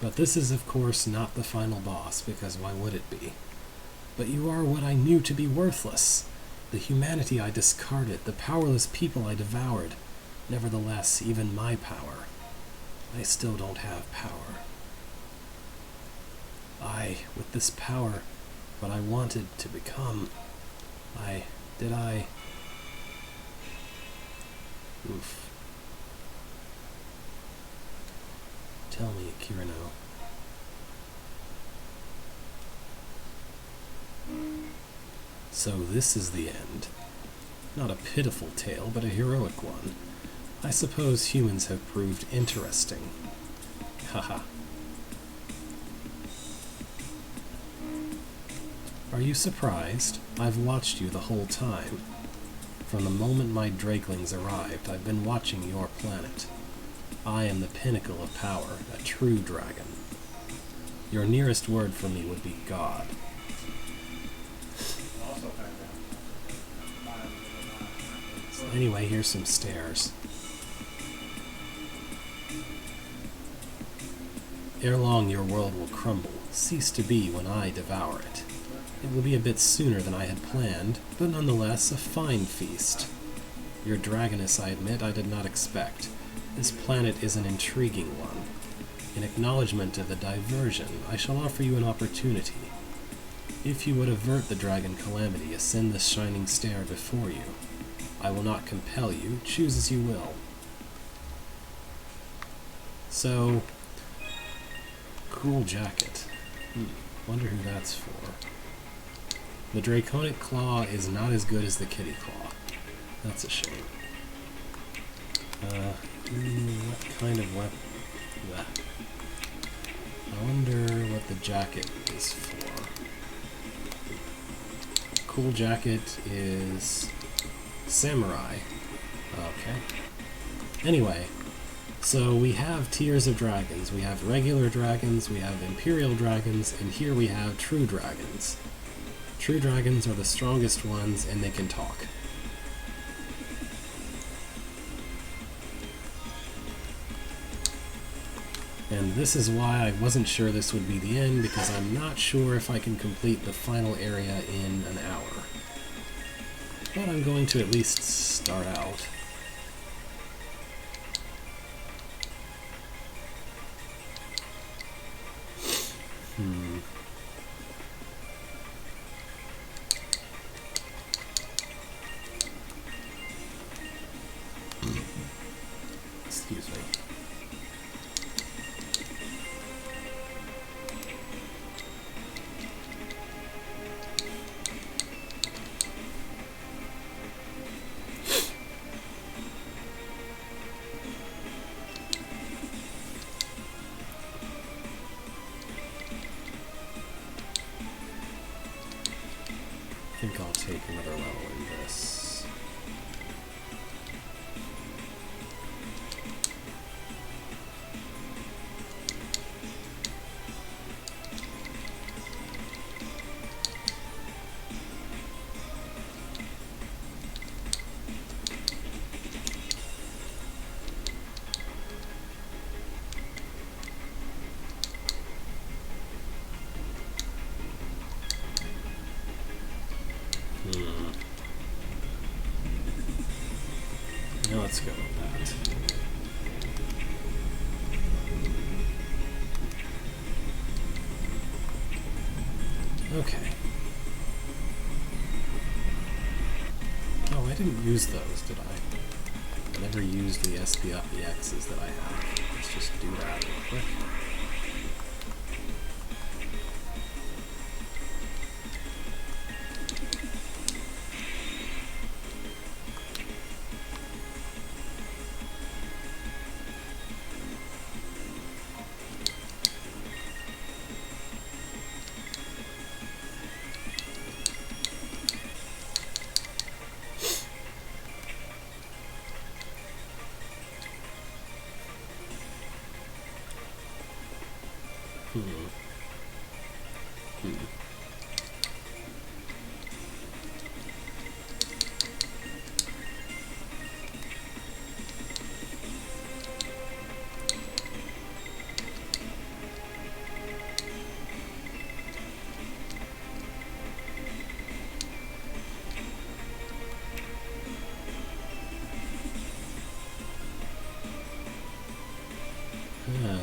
But this is, of course, not the final boss, because why would it be? But you are what I knew to be worthless. The humanity I discarded, the powerless people I devoured. Nevertheless, even my power. I still don't have power. With this power, what I wanted to become. Oof. Tell me, Kirino. So this is the end. Not a pitiful tale, but a heroic one. I suppose humans have proved interesting. Haha. Are you surprised? I've watched you the whole time. From the moment my Drakelings arrived, I've been watching your planet. I am the pinnacle of power, a true dragon. Your nearest word for me would be God. So anyway, here's some stairs. Ere long your world will crumble, cease to be when I devour it. It will be a bit sooner than I had planned, but nonetheless a fine feast. Your dragoness, I admit, I did not expect. This planet is an intriguing one. In acknowledgement of the diversion, I shall offer you an opportunity. If you would avert the dragon calamity, ascend this shining stair before you. I will not compel you, choose as you will. So, cool jacket. Wonder who that's for. The Draconic Claw is not as good as the Kitty Claw. That's a shame. What kind of weapon? I wonder what the jacket is for. Cool jacket is samurai. Okay. Anyway, so we have tiers of dragons. We have regular dragons, we have imperial dragons, and here we have true dragons. True dragons are the strongest ones, and they can talk. And this is why I wasn't sure this would be the end, because I'm not sure if I can complete the final area in an hour. But I'm going to at least start out. Excuse me. I think I'll take another level in this. let's go with that. Okay. Oh, I didn't use those, did I? I never used the SPFEXs that I have. Let's just do that real quick.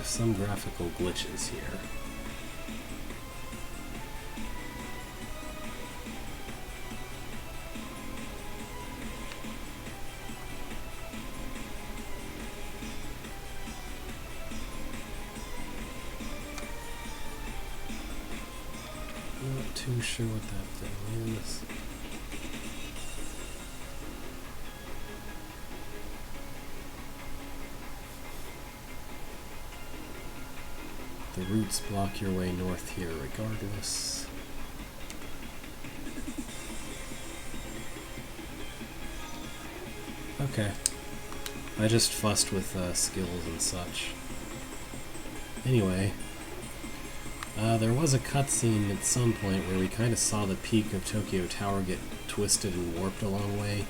Some graphical glitches here. Not too sure what that thing is. The roots block your way north here regardless. Okay. I just fussed with skills and such. Anyway, there was a cutscene at some point where we kind of saw the peak of Tokyo Tower get twisted and warped a long way.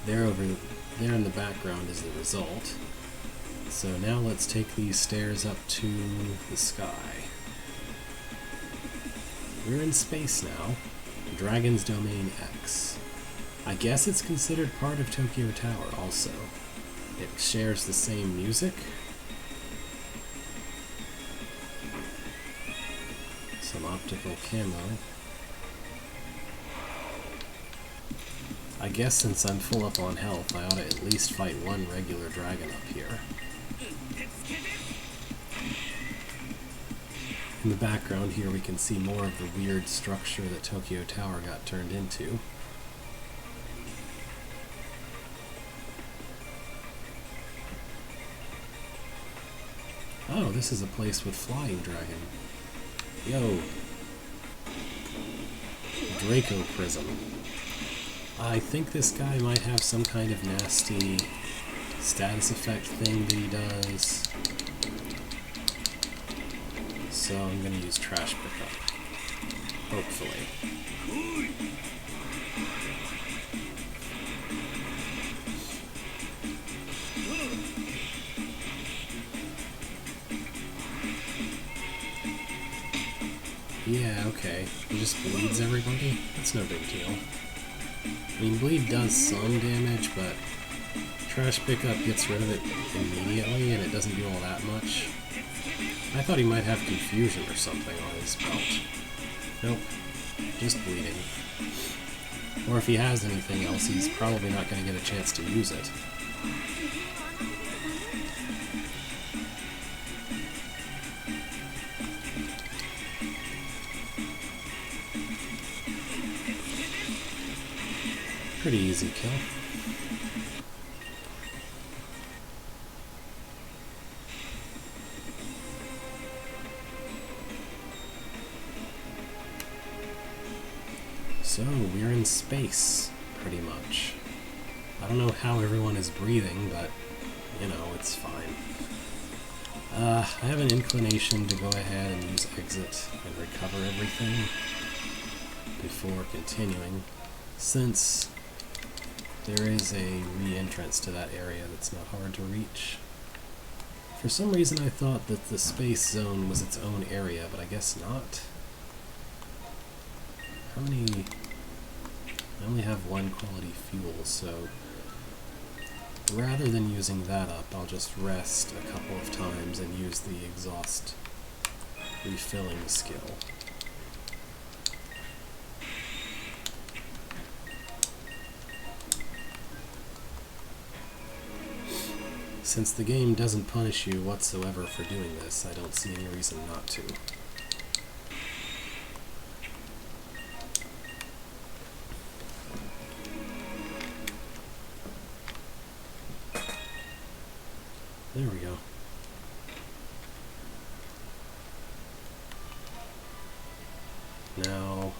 There in the background is the result. So now let's take these stairs up to the sky. We're in space now. Dragon's Domain X. I guess it's considered part of Tokyo Tower also. It shares the same music. Some optical camo. I guess since I'm full up on health, I ought to at least fight one regular dragon up here. In the background here we can see more of the weird structure that Tokyo Tower got turned into. Oh, this is a place with flying dragon. Yo. Draco Prism. I think this guy might have some kind of nasty status effect thing that he does. So I'm going to use Trash Pickup. Hopefully. Yeah, okay. He just bleeds everybody? That's no big deal. I mean, bleed does some damage, but Trash Pickup gets rid of it immediately, and it doesn't do all that much. I thought he might have confusion or something on his belt. Nope. Just bleeding. Or if he has anything else, he's probably not going to get a chance to use it. Pretty easy kill. So, we're in space, pretty much. I don't know how everyone is breathing, but, you know, it's fine. I have an inclination to go ahead and use exit and recover everything before continuing, since there is a re-entrance to that area that's not hard to reach. For some reason I thought that the space zone was its own area, but I guess not. How many... I only have one quality fuel, so rather than using that up, I'll just rest a couple of times and use the exhaust refilling skill. Since the game doesn't punish you whatsoever for doing this, I don't see any reason not to. There we go. Now,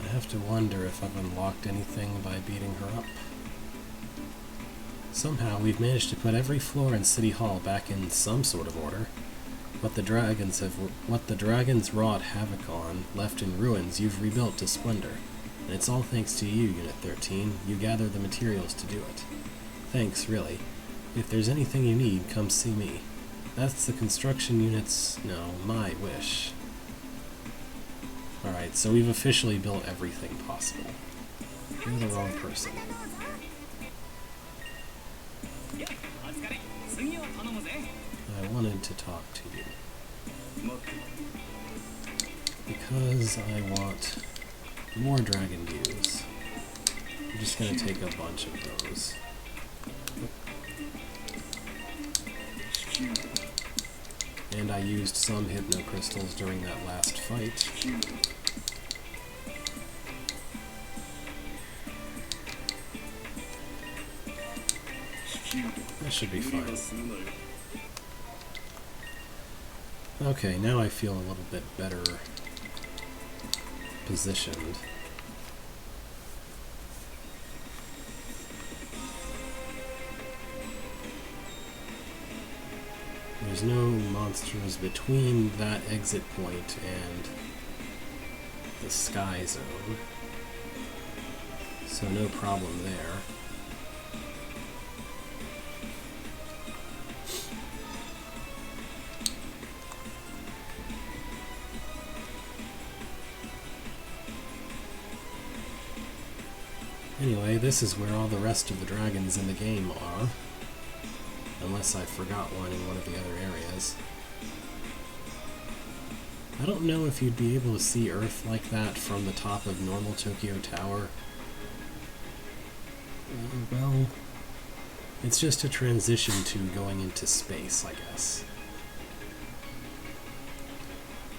I have to wonder if I've unlocked anything by beating her up. Somehow we've managed to put every floor in City Hall back in some sort of order. What the dragons wrought havoc on, left in ruins, you've rebuilt to splendor. And it's all thanks to you, Unit 13. You gathered the materials to do it. Thanks, really. If there's anything you need, come see me. That's the construction unit's, no, my wish. Alright, so we've officially built everything possible. You're the wrong person. I wanted to talk to you. Because I want more dragon dues. I'm just going to take a bunch of those. And I used some hypno crystals during that last fight. That should be fine. Okay, now I feel a little bit better positioned. There's no monsters between that exit point and the sky zone, so no problem there. Anyway, this is where all the rest of the dragons in the game are. Unless I forgot one in one of the other areas. I don't know if you'd be able to see Earth like that from the top of normal Tokyo Tower. Well, it's just a transition to going into space, I guess.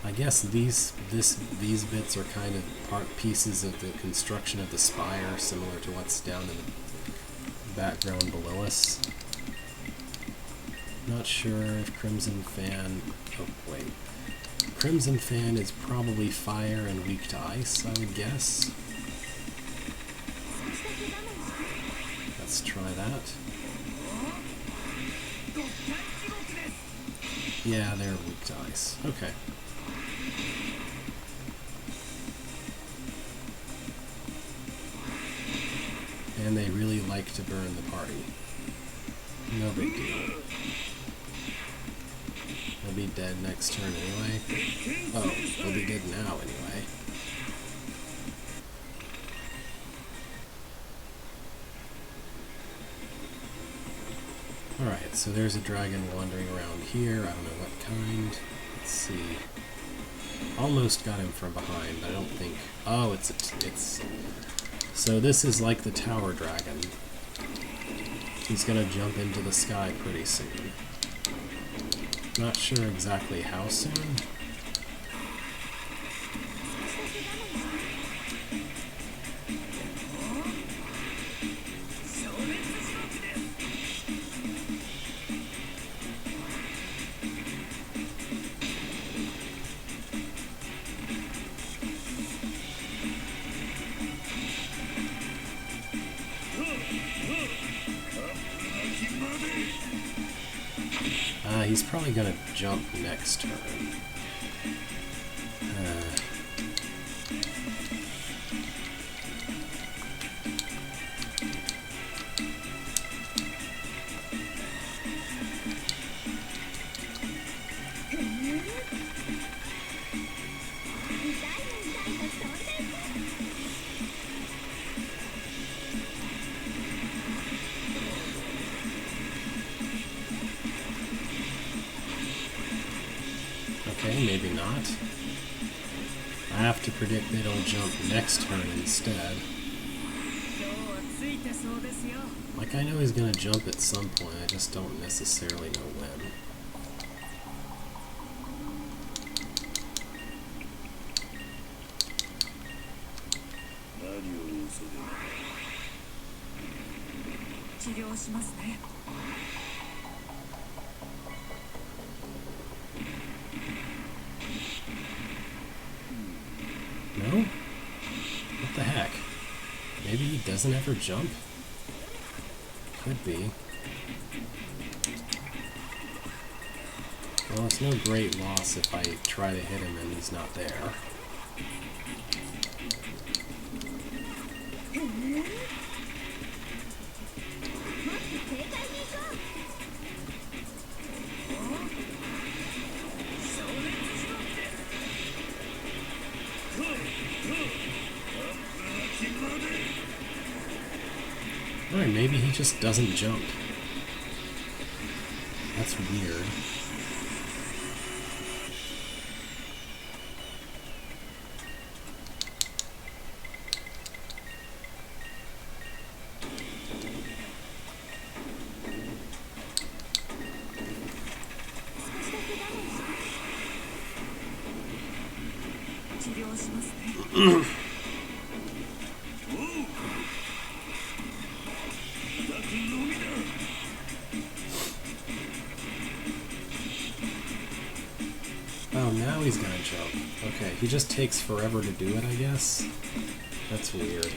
I guess these bits are kind of pieces of the construction of the spire, similar to what's down in the background below us. Not sure if Crimson Fan... Oh, wait. Crimson Fan is probably fire and weak to ice, I would guess. Let's try that. Yeah, they're weak to ice. Okay. And they really like to burn the party. No big deal. They'll be dead next turn anyway. Oh, they'll be dead now anyway. Alright, so there's a dragon wandering around here. I don't know what kind. Let's see. Almost got him from behind, but I don't think... Oh, it's... So this is like the tower dragon. He's gonna jump into the sky pretty soon. Not sure exactly how soon. He's probably gonna jump next turn. Okay, maybe not. I have to predict they don't jump next turn instead. Like, I know he's gonna jump at some point, I just don't necessarily know when. No? What the heck? Maybe he doesn't ever jump? Could be. Well, it's no great loss if I try to hit him and he's not there. Alright, maybe he just doesn't jump. That's weird. Oh, now he's gonna jump. Okay, he just takes forever to do it, I guess. That's weird.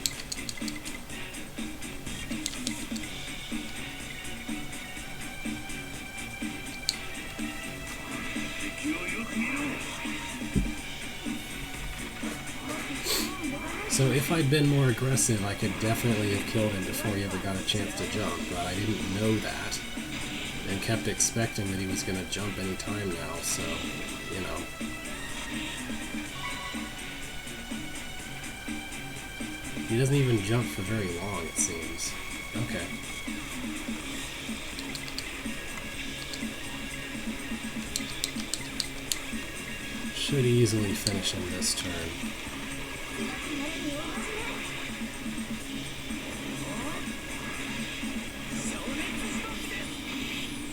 So if I'd been more aggressive, I could definitely have killed him before he ever got a chance to jump, but I didn't know that, and kept expecting that he was going to jump any time now, so, you know. He doesn't even jump for very long, it seems. Okay. Should easily finish him this turn.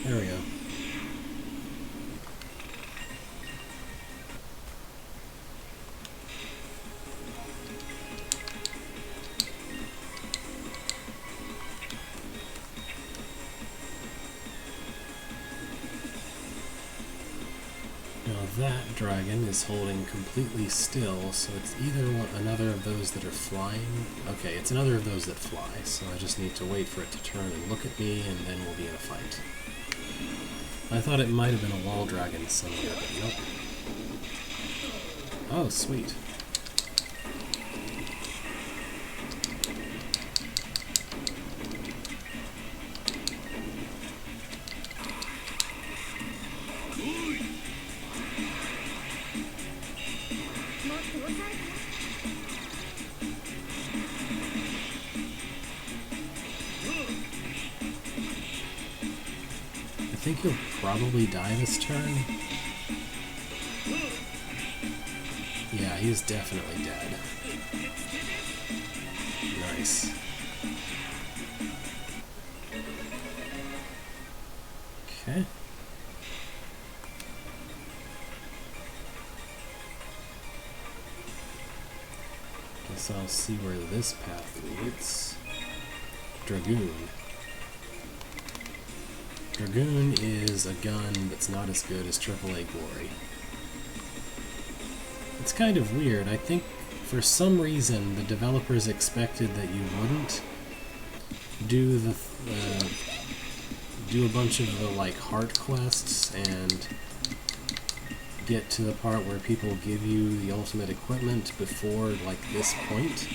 There we go. Now that dragon is holding completely still, so it's either another of those that are flying. Okay, it's another of those that fly, so I just need to wait for it to turn and look at me, and then we'll be in a fight. I thought it might have been a wall dragon somewhere, but nope. Oh, sweet. I think he'll probably die this turn. Yeah, he's definitely dead. Nice. Okay. Guess I'll see where this path leads. Dragoon. Dragoon is a gun that's not as good as AAA Glory. It's kind of weird. I think for some reason the developers expected that you wouldn't do the do a bunch of the like heart quests and get to the part where people give you the ultimate equipment before like this point.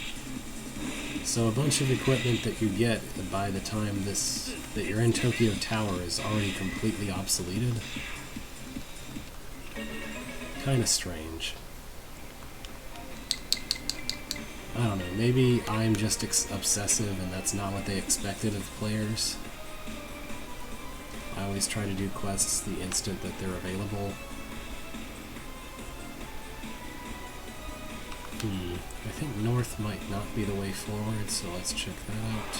So a bunch of equipment that you get by the time that you're in Tokyo Tower is already completely obsoleted. Kinda strange. I don't know, maybe I'm just obsessive and that's not what they expected of players. I always try to do quests the instant that they're available. I think north might not be the way forward, so let's check that out.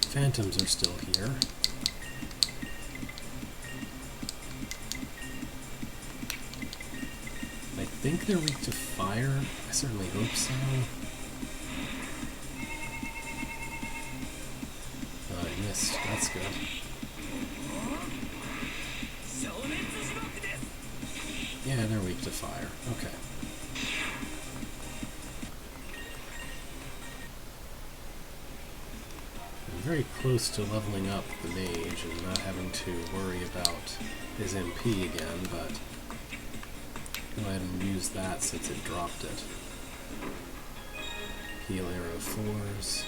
Phantoms are still here. I think they're weak to fire. I certainly hope so. Oh, I missed. That's good. Yeah, they're weak to fire. Okay. I'm very close to leveling up the mage and not having to worry about his MP again, but go ahead and use that since it dropped it. Heal arrow 4s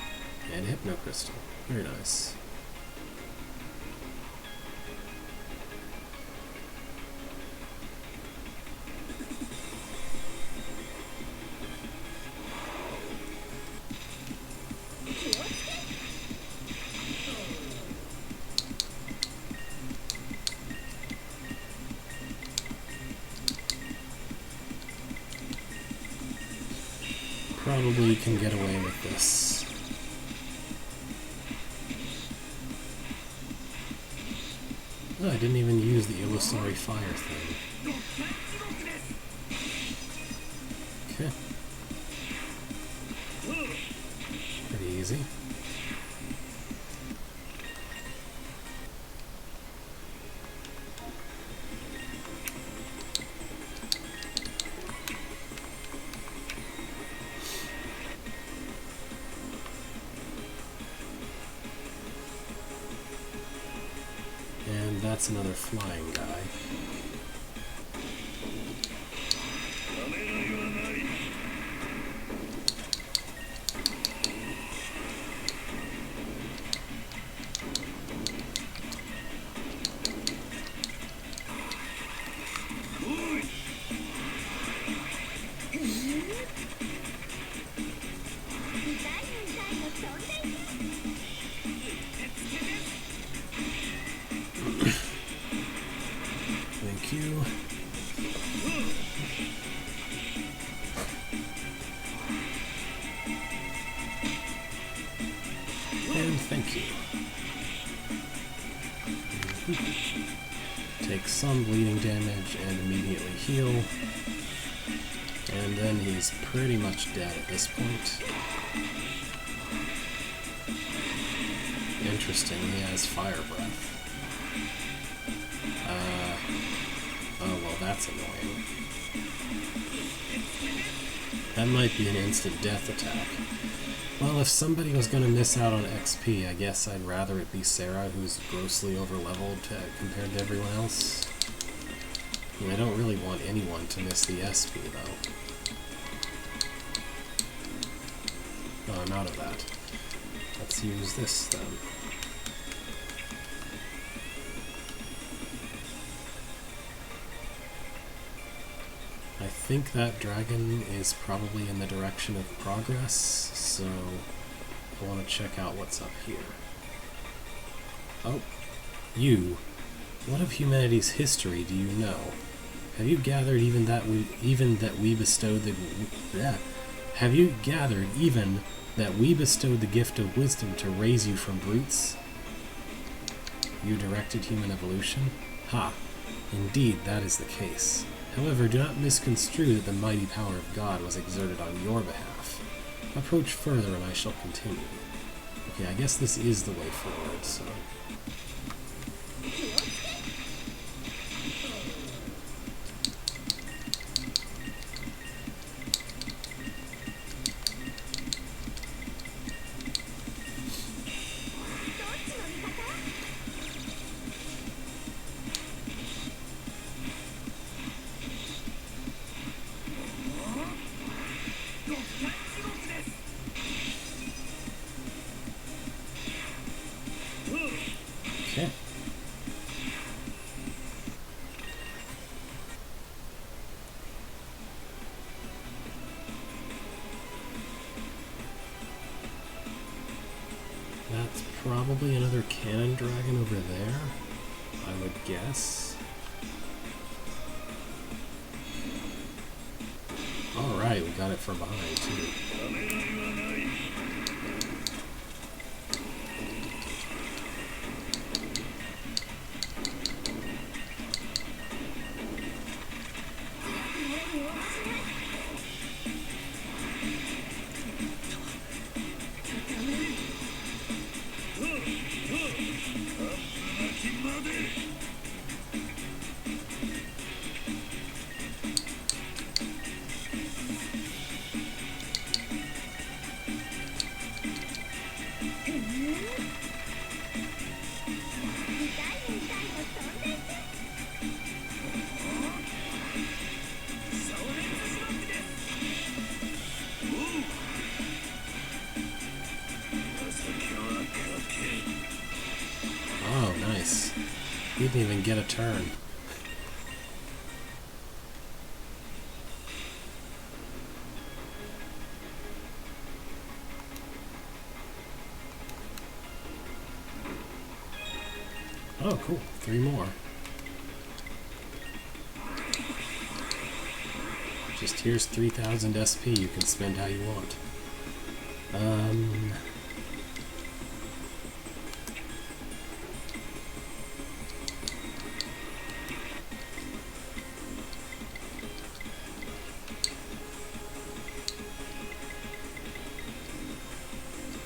and Hypno Crystal. Very nice. Probably can get away with this. Oh, I didn't even use the illusory fire thing. Okay. Pretty easy. And that's another flying guy. Thank you. And thank you. Take some bleeding damage and immediately heal. And then he's pretty much dead at this point. Interesting, he has fire breath. Oh, well, that's annoying. That might be an instant death attack. Well, if somebody was going to miss out on XP, I guess I'd rather it be Sarah, who's grossly overleveled compared to everyone else. I mean, I don't really want anyone to miss the SP, though. Oh, I'm out of that. Let's use this, then. I think that dragon is probably in the direction of progress, so I want to check out what's up here. Oh, you. What of humanity's history do you know? Have you gathered even that we bestowed the gift of wisdom to raise you from brutes? You directed human evolution? Ha! Indeed, that is the case. However, do not misconstrue that the mighty power of God was exerted on your behalf. Approach further and I shall continue. Okay, I guess this is the way forward, so... Okay. That's probably another cannon dragon over there, I would guess. right, we got it from behind, too. ためらいはない。 Oh, nice. He didn't even get a turn. Oh, cool. 3 more. Just here's 3,000 SP you can spend how you want.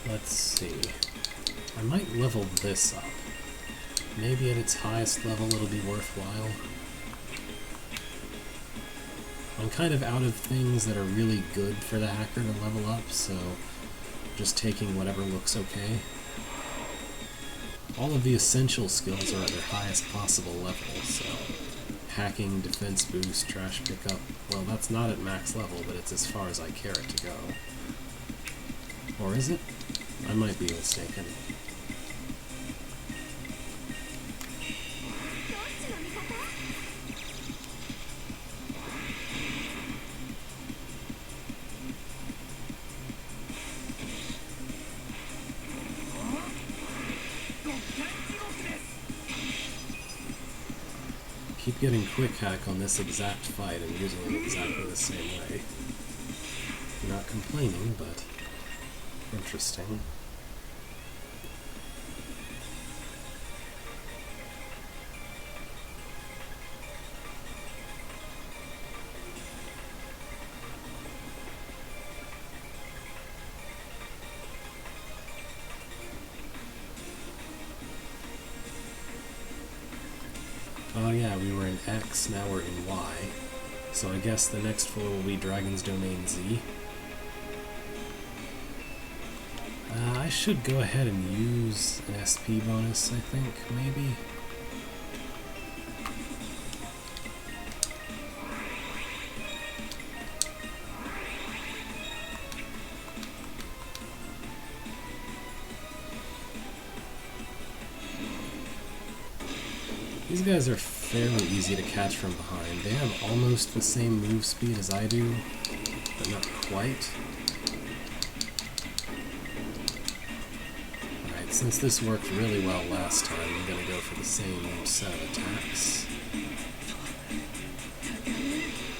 Let's see. I might level this up. Maybe at its highest level it'll be worthwhile. I'm kind of out of things that are really good for the hacker to level up, so just taking whatever looks okay. All of the essential skills are at their highest possible level, so hacking, defense boost, trash pickup, well, that's not at max level, but it's as far as I care it to go. Or is it? I might be mistaken. Keep getting quick hack on this exact fight and using it exactly the same way. Not complaining, but interesting. Oh yeah, we were in X, now we're in Y. So I guess the next floor will be Dragon's Domain Z. I should go ahead and use an SP bonus, I think, maybe. These guys are fairly easy to catch from behind. They have almost the same move speed as I do, but not quite. Alright, since this worked really well last time, I'm going to go for the same set of attacks.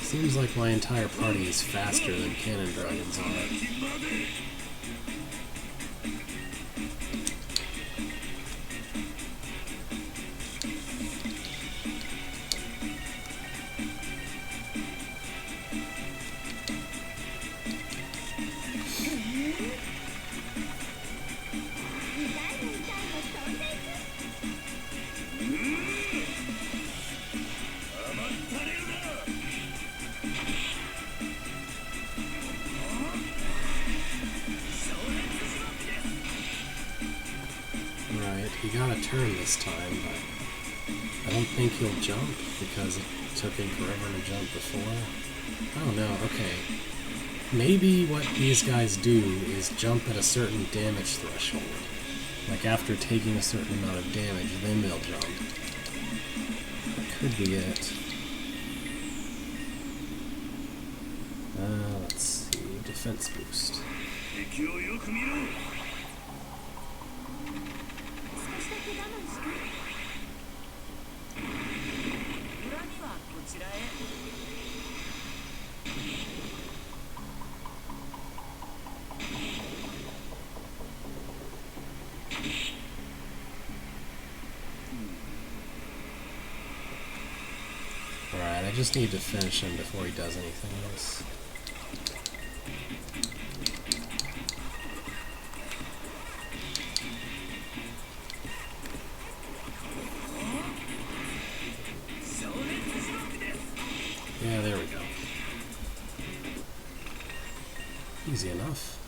Seems like my entire party is faster than cannon dragons are. He got a turn this time, but I don't think he'll jump because it took him forever to jump before. Oh no, okay. Maybe what these guys do is jump at a certain damage threshold. Like after taking a certain amount of damage, then they'll jump. That could be it. Let's see, defense boost. 敵をよく見ろ。 恨みはこちらへ。I just need to finish him before he does anything else. Yeah, there we go. Easy enough.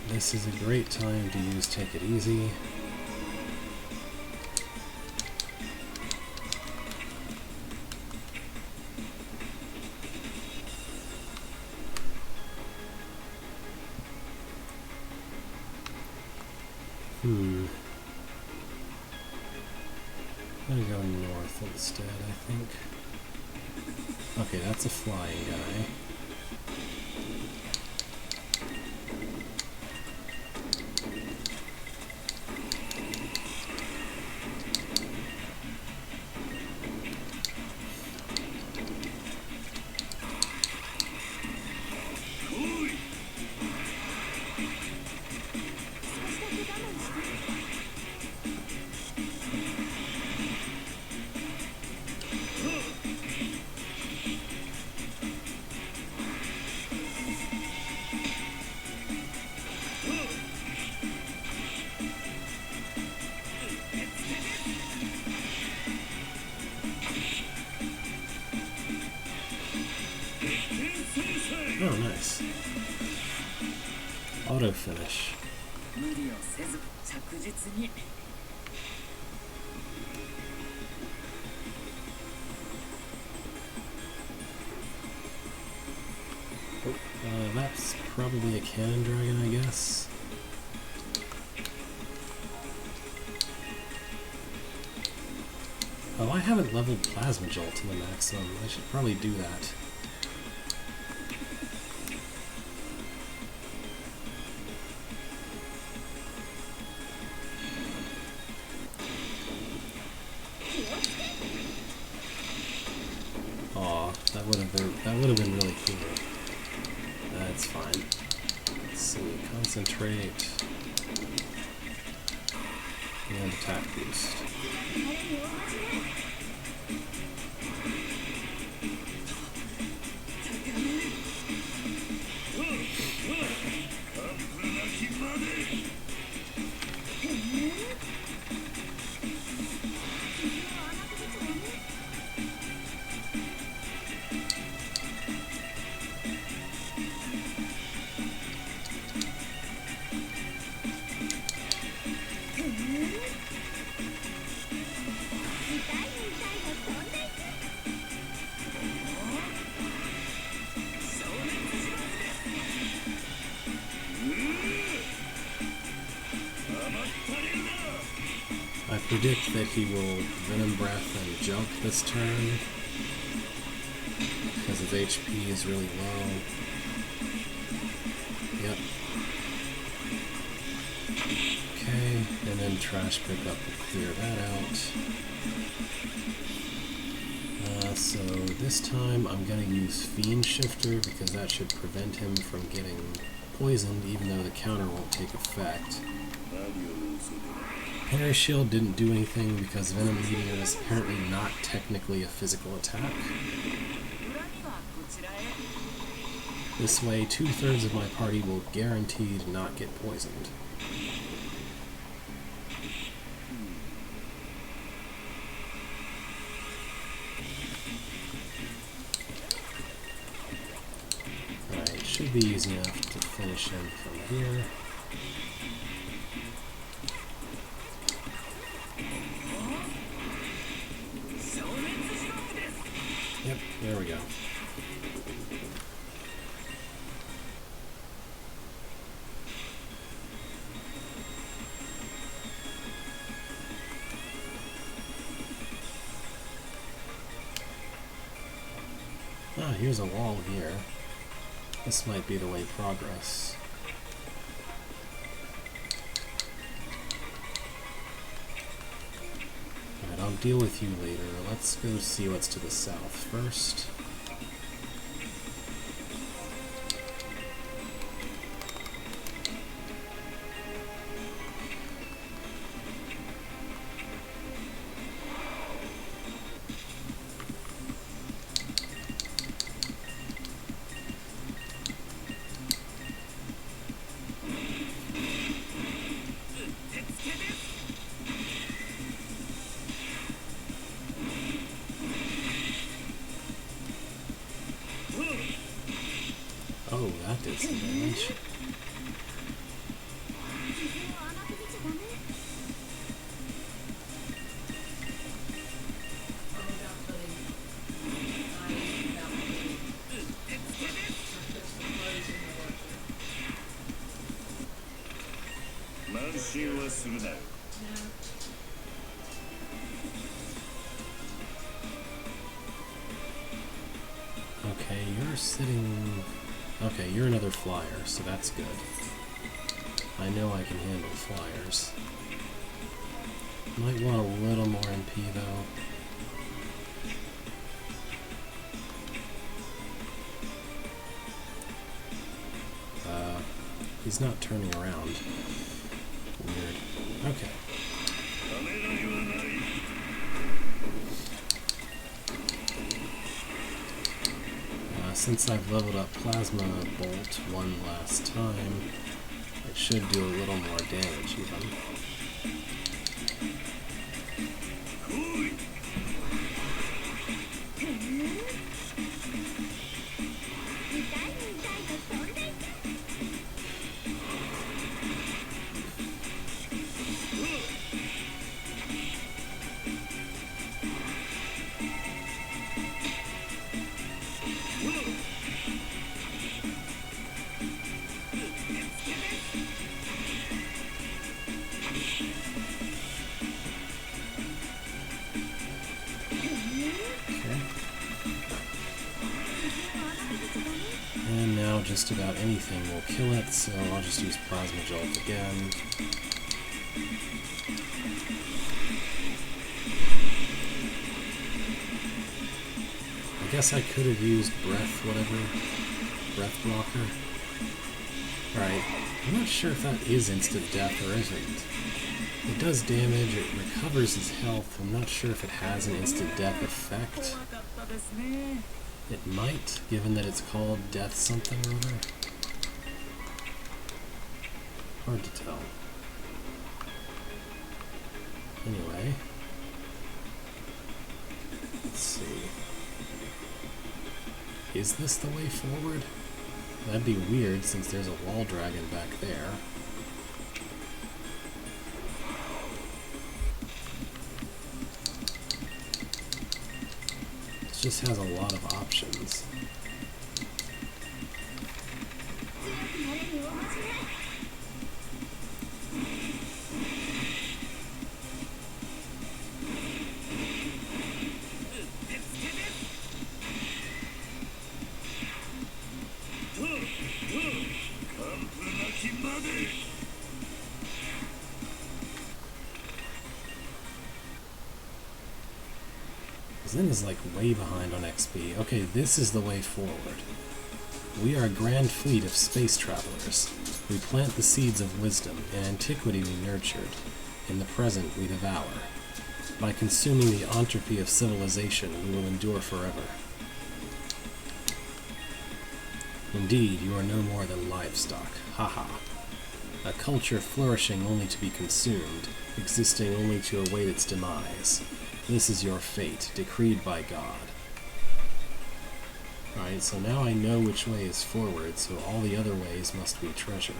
This is a great time to use Take It Easy. I'm gonna go north instead, I think. Okay, that's a flying guy. Oh, nice. Auto finish. That's probably a cannon dragon, I guess. Oh, I haven't leveled Plasma Jolt to the maximum. I should probably do that. Aw, that would have been really cool. That's fine. Let's see, concentrate and attack boost. I predict that he will Venom Breath and jump this turn because his HP is really low. Yep. Okay, and then Trash Pickup will clear that out. So this time I'm going to use Fiend Shifter because that should prevent him from getting poisoned even though the counter won't take effect. Parry Shield didn't do anything because Venom Meteor is apparently not technically a physical attack. This way, 2/3 of my party will guaranteed not get poisoned. Alright, should be easy enough to finish him from here. Yep, there we go. Ah, here's a wall here. This might be the way progress. Alright, I'll deal with you later. Let's go see what's to the south first. Oh, that did some damage. Okay, you're sitting... Okay, you're another flyer, so that's good. I know I can handle flyers. Might want a little more MP, though. He's not turning around. Weird. Okay. Since I've leveled up Plasma Bolt one last time, it should do a little more damage even. Just about anything will kill it, so I'll just use Plasma Jolt again. I guess I could have used Breath Blocker. Alright, I'm not sure if that is instant death or isn't. It does damage, it recovers his health. I'm not sure if it has an instant death effect. It might, given that it's called Death something or other. Hard to tell. Anyway. Let's see. Is this the way forward? That'd be weird since there's a wall dragon back there. Just has a lot of options. Zen is like way behind on XP. Okay, this is the way forward. We are a grand fleet of space travelers. We plant the seeds of wisdom. In antiquity we nurtured. In the present we devour. By consuming the entropy of civilization, we will endure forever. Indeed, you are no more than livestock. Haha. A culture flourishing only to be consumed, existing only to await its demise. This is your fate, decreed by God. Alright, so now I know which way is forward, so all the other ways must be treasure.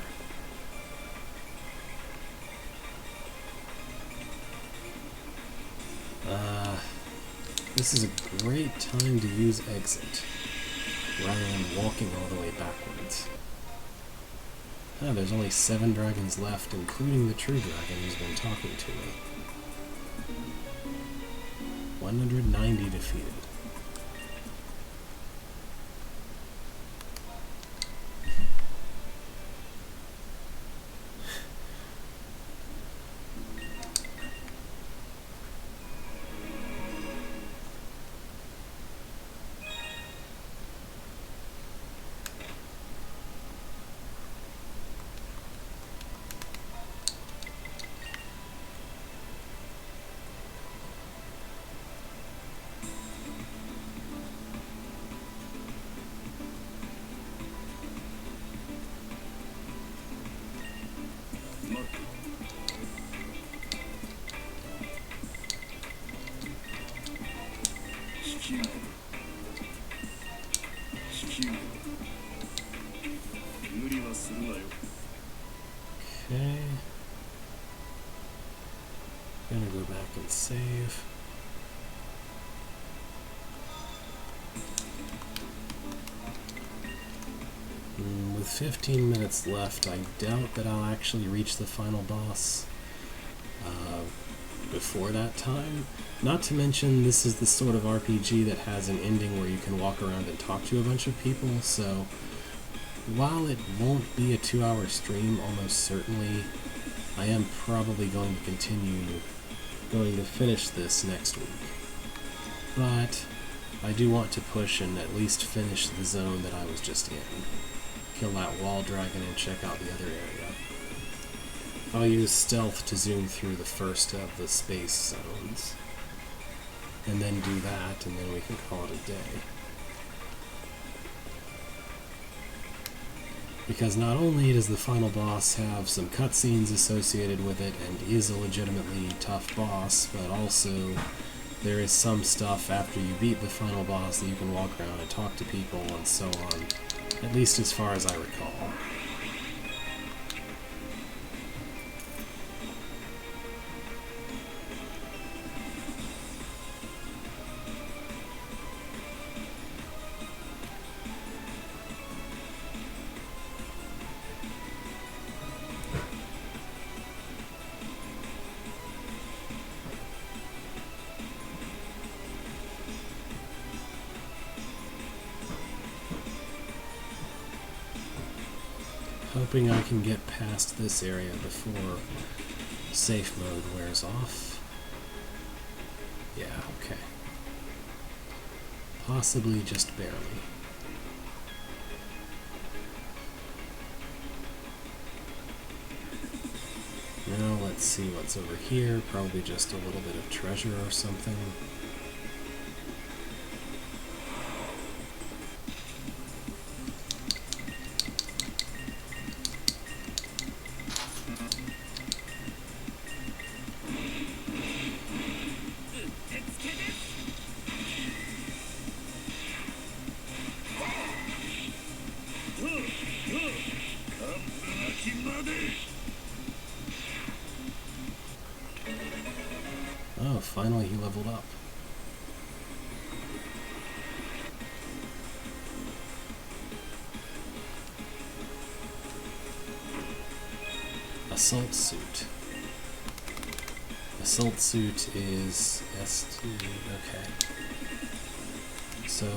This is a great time to use exit, rather than walking all the way backwards. Ah, there's only 7 dragons left, including the true dragon who's been talking to me. 190 defeated. はするなよ。 Okay. Gonna go back and save. With 15 minutes left, I doubt that I'll actually reach the final boss before that time. Not to mention, this is the sort of RPG that has an ending where you can walk around and talk to a bunch of people, so while it won't be a 2-hour stream, almost certainly, I am probably going to finish this next week. But I do want to push and at least finish the zone that I was just in. Kill that wall dragon and check out the other area. I'll use stealth to zoom through the first of the space zones. And then do that, and then we can call it a day. Because not only does the final boss have some cutscenes associated with it and is a legitimately tough boss, but also there is some stuff after you beat the final boss that you can walk around and talk to people and so on, at least as far as I recall. Hoping I can get past this area before safe mode wears off. Yeah, okay. Possibly just barely. Now let's see what's over here. Probably just a little bit of treasure or something. Oh, finally he leveled up. Assault suit. Assault suit is ST. Okay. So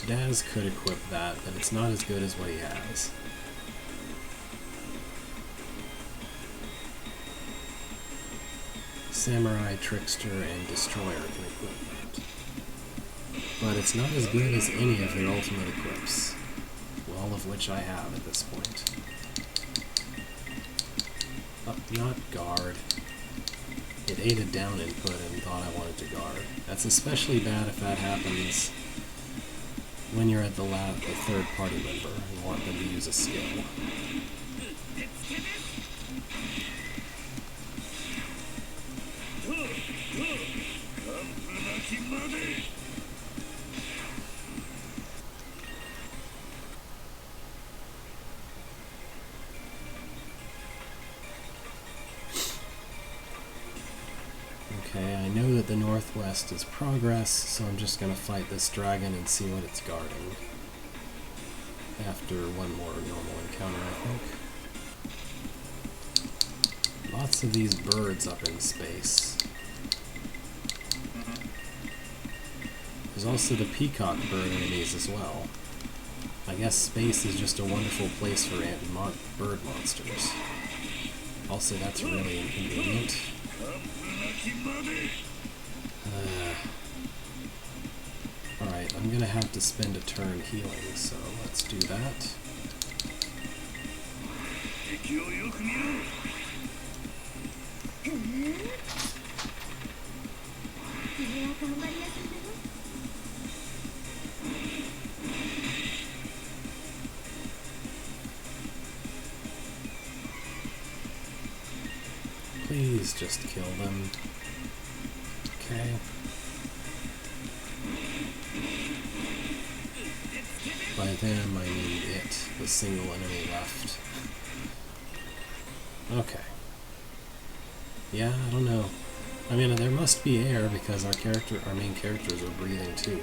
Daz could equip that, but it's not as good as what he has. Samurai, Trickster, and Destroyer can equip that. But it's not as good as any of their ultimate equips, all of which I have at this point. Not guard. It ate a down input and thought I wanted to guard. That's especially bad if that happens when you're at the third party member and want them to use a skill. Okay, I know that the northwest is progress, so I'm just going to fight this dragon and see what it's guarding. After one more normal encounter, I think. Lots of these birds up in space. There's also the peacock bird enemies as well. I guess space is just a wonderful place for bird monsters. Also, that's really inconvenient. Alright, I'm gonna have to spend a turn healing, so let's do that. Please just kill them. Okay. But by them, I need it, the single enemy left. Okay. Yeah, I don't know. I mean, there must be air because our main characters are breathing too.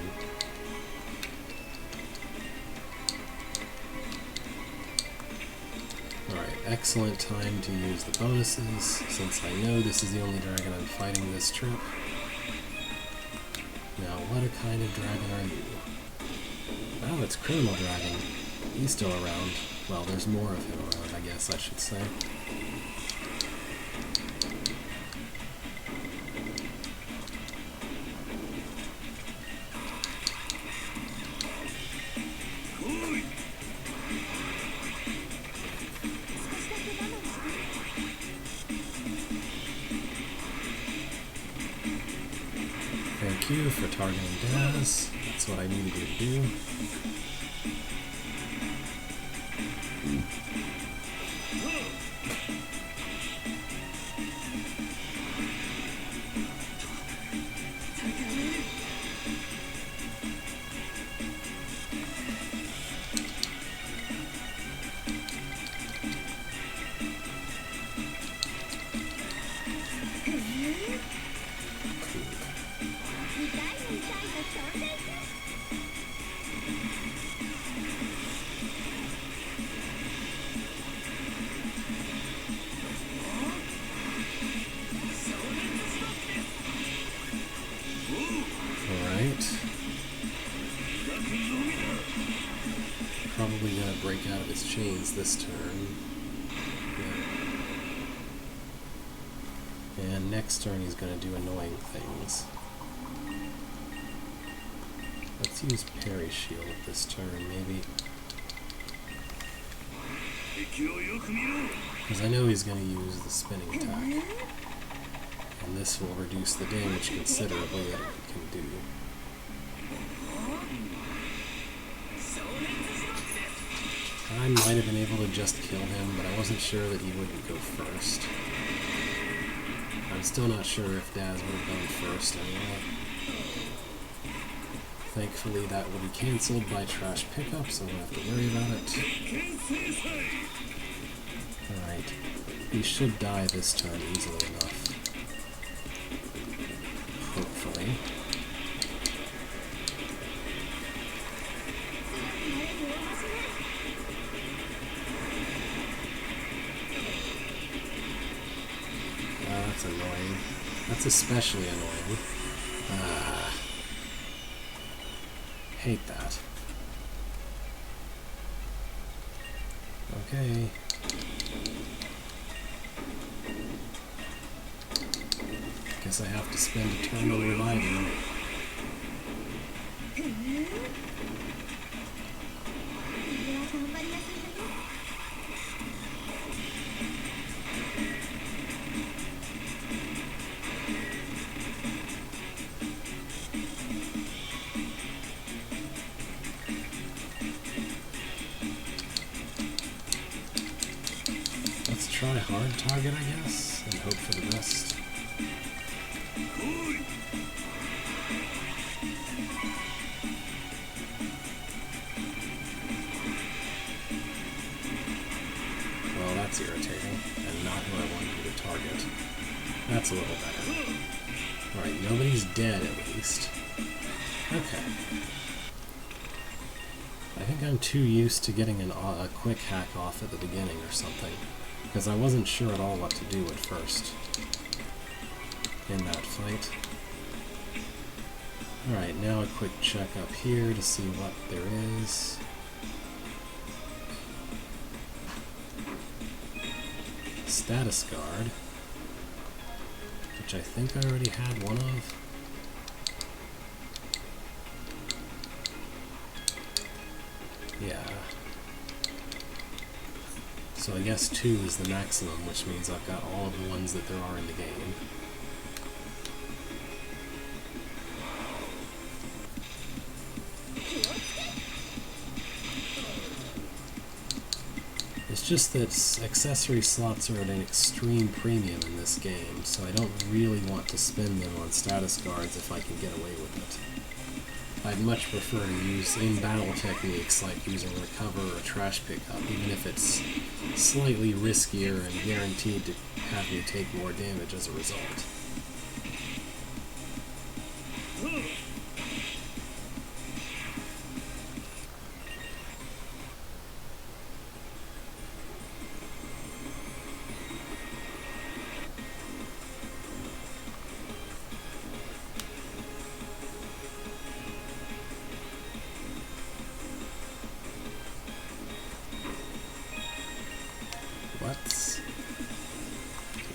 Alright, excellent time to use the bonuses, since I know this is the only dragon I'm fighting this trip. Now, what kind of dragon are you? Oh, it's Criminal Dragon. He's still around. Well, there's more of him around, I guess I should say. Thank you for targeting Daz. That's what I needed you to do. Probably gonna break out of his chains this turn. Yeah. And next turn he's gonna do annoying things. Let's use Parry Shield this turn, maybe. Because I know he's gonna use the spinning attack. And this will reduce the damage considerably that it can do. I might have been able to just kill him, but I wasn't sure that he wouldn't go first. I'm still not sure if Daz would have gone first anyway. Thankfully that will be cancelled by trash pickup, so I don't have to worry about it. Alright. He should die this turn easily enough. Hopefully. That's annoying. That's especially annoying. Hate that. Okay. Guess I have to spend a turn on reviving. Try hard target, I guess, and hope for the best. Well, that's irritating, and not who I wanted you to target. That's a little better. Alright, nobody's dead at least. Okay. I think I'm too used to getting a quick hack off at the beginning or something. Because I wasn't sure at all what to do at first in that fight. Alright, now a quick check up here to see what there is. Status guard, which I think I already had one of. Yeah. So I guess 2 is the maximum, which means I've got all of the ones that there are in the game. It's just that accessory slots are at an extreme premium in this game, so I don't really want to spend them on status guards if I can get away with it. I'd much prefer to use in-battle techniques like using recover or trash pickup, even if it's slightly riskier and guaranteed to have me take more damage as a result.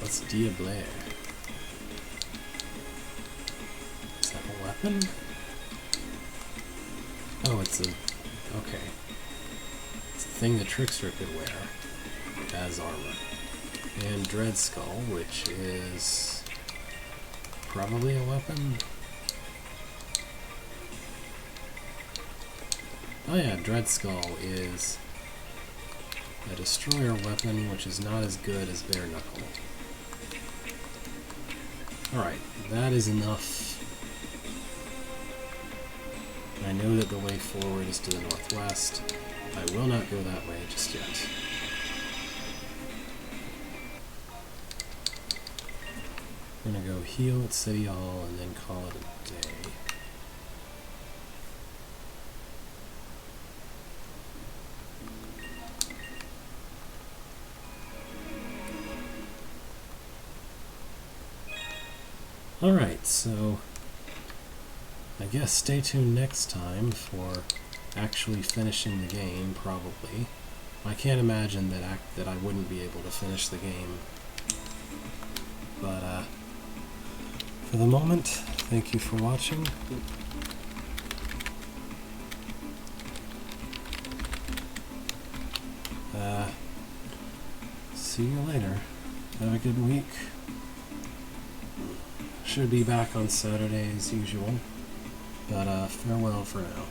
What's Diable? Is that a weapon? Oh, it's a... okay. It's a thing the Trickster could wear as armor. And Dread Skull, which is... probably a weapon? Oh yeah, Dread Skull is a destroyer weapon, which is not as good as Bare Knuckle. Alright, that is enough. I know that the way forward is to the northwest. I will not go that way just yet. I'm gonna go heal at City Hall and then call it a day. Alright, so I guess stay tuned next time for actually finishing the game, probably. I can't imagine that I wouldn't be able to finish the game. But, for the moment, thank you for watching. See you later. Have a good week. Should be back on Saturday as usual, but farewell for now.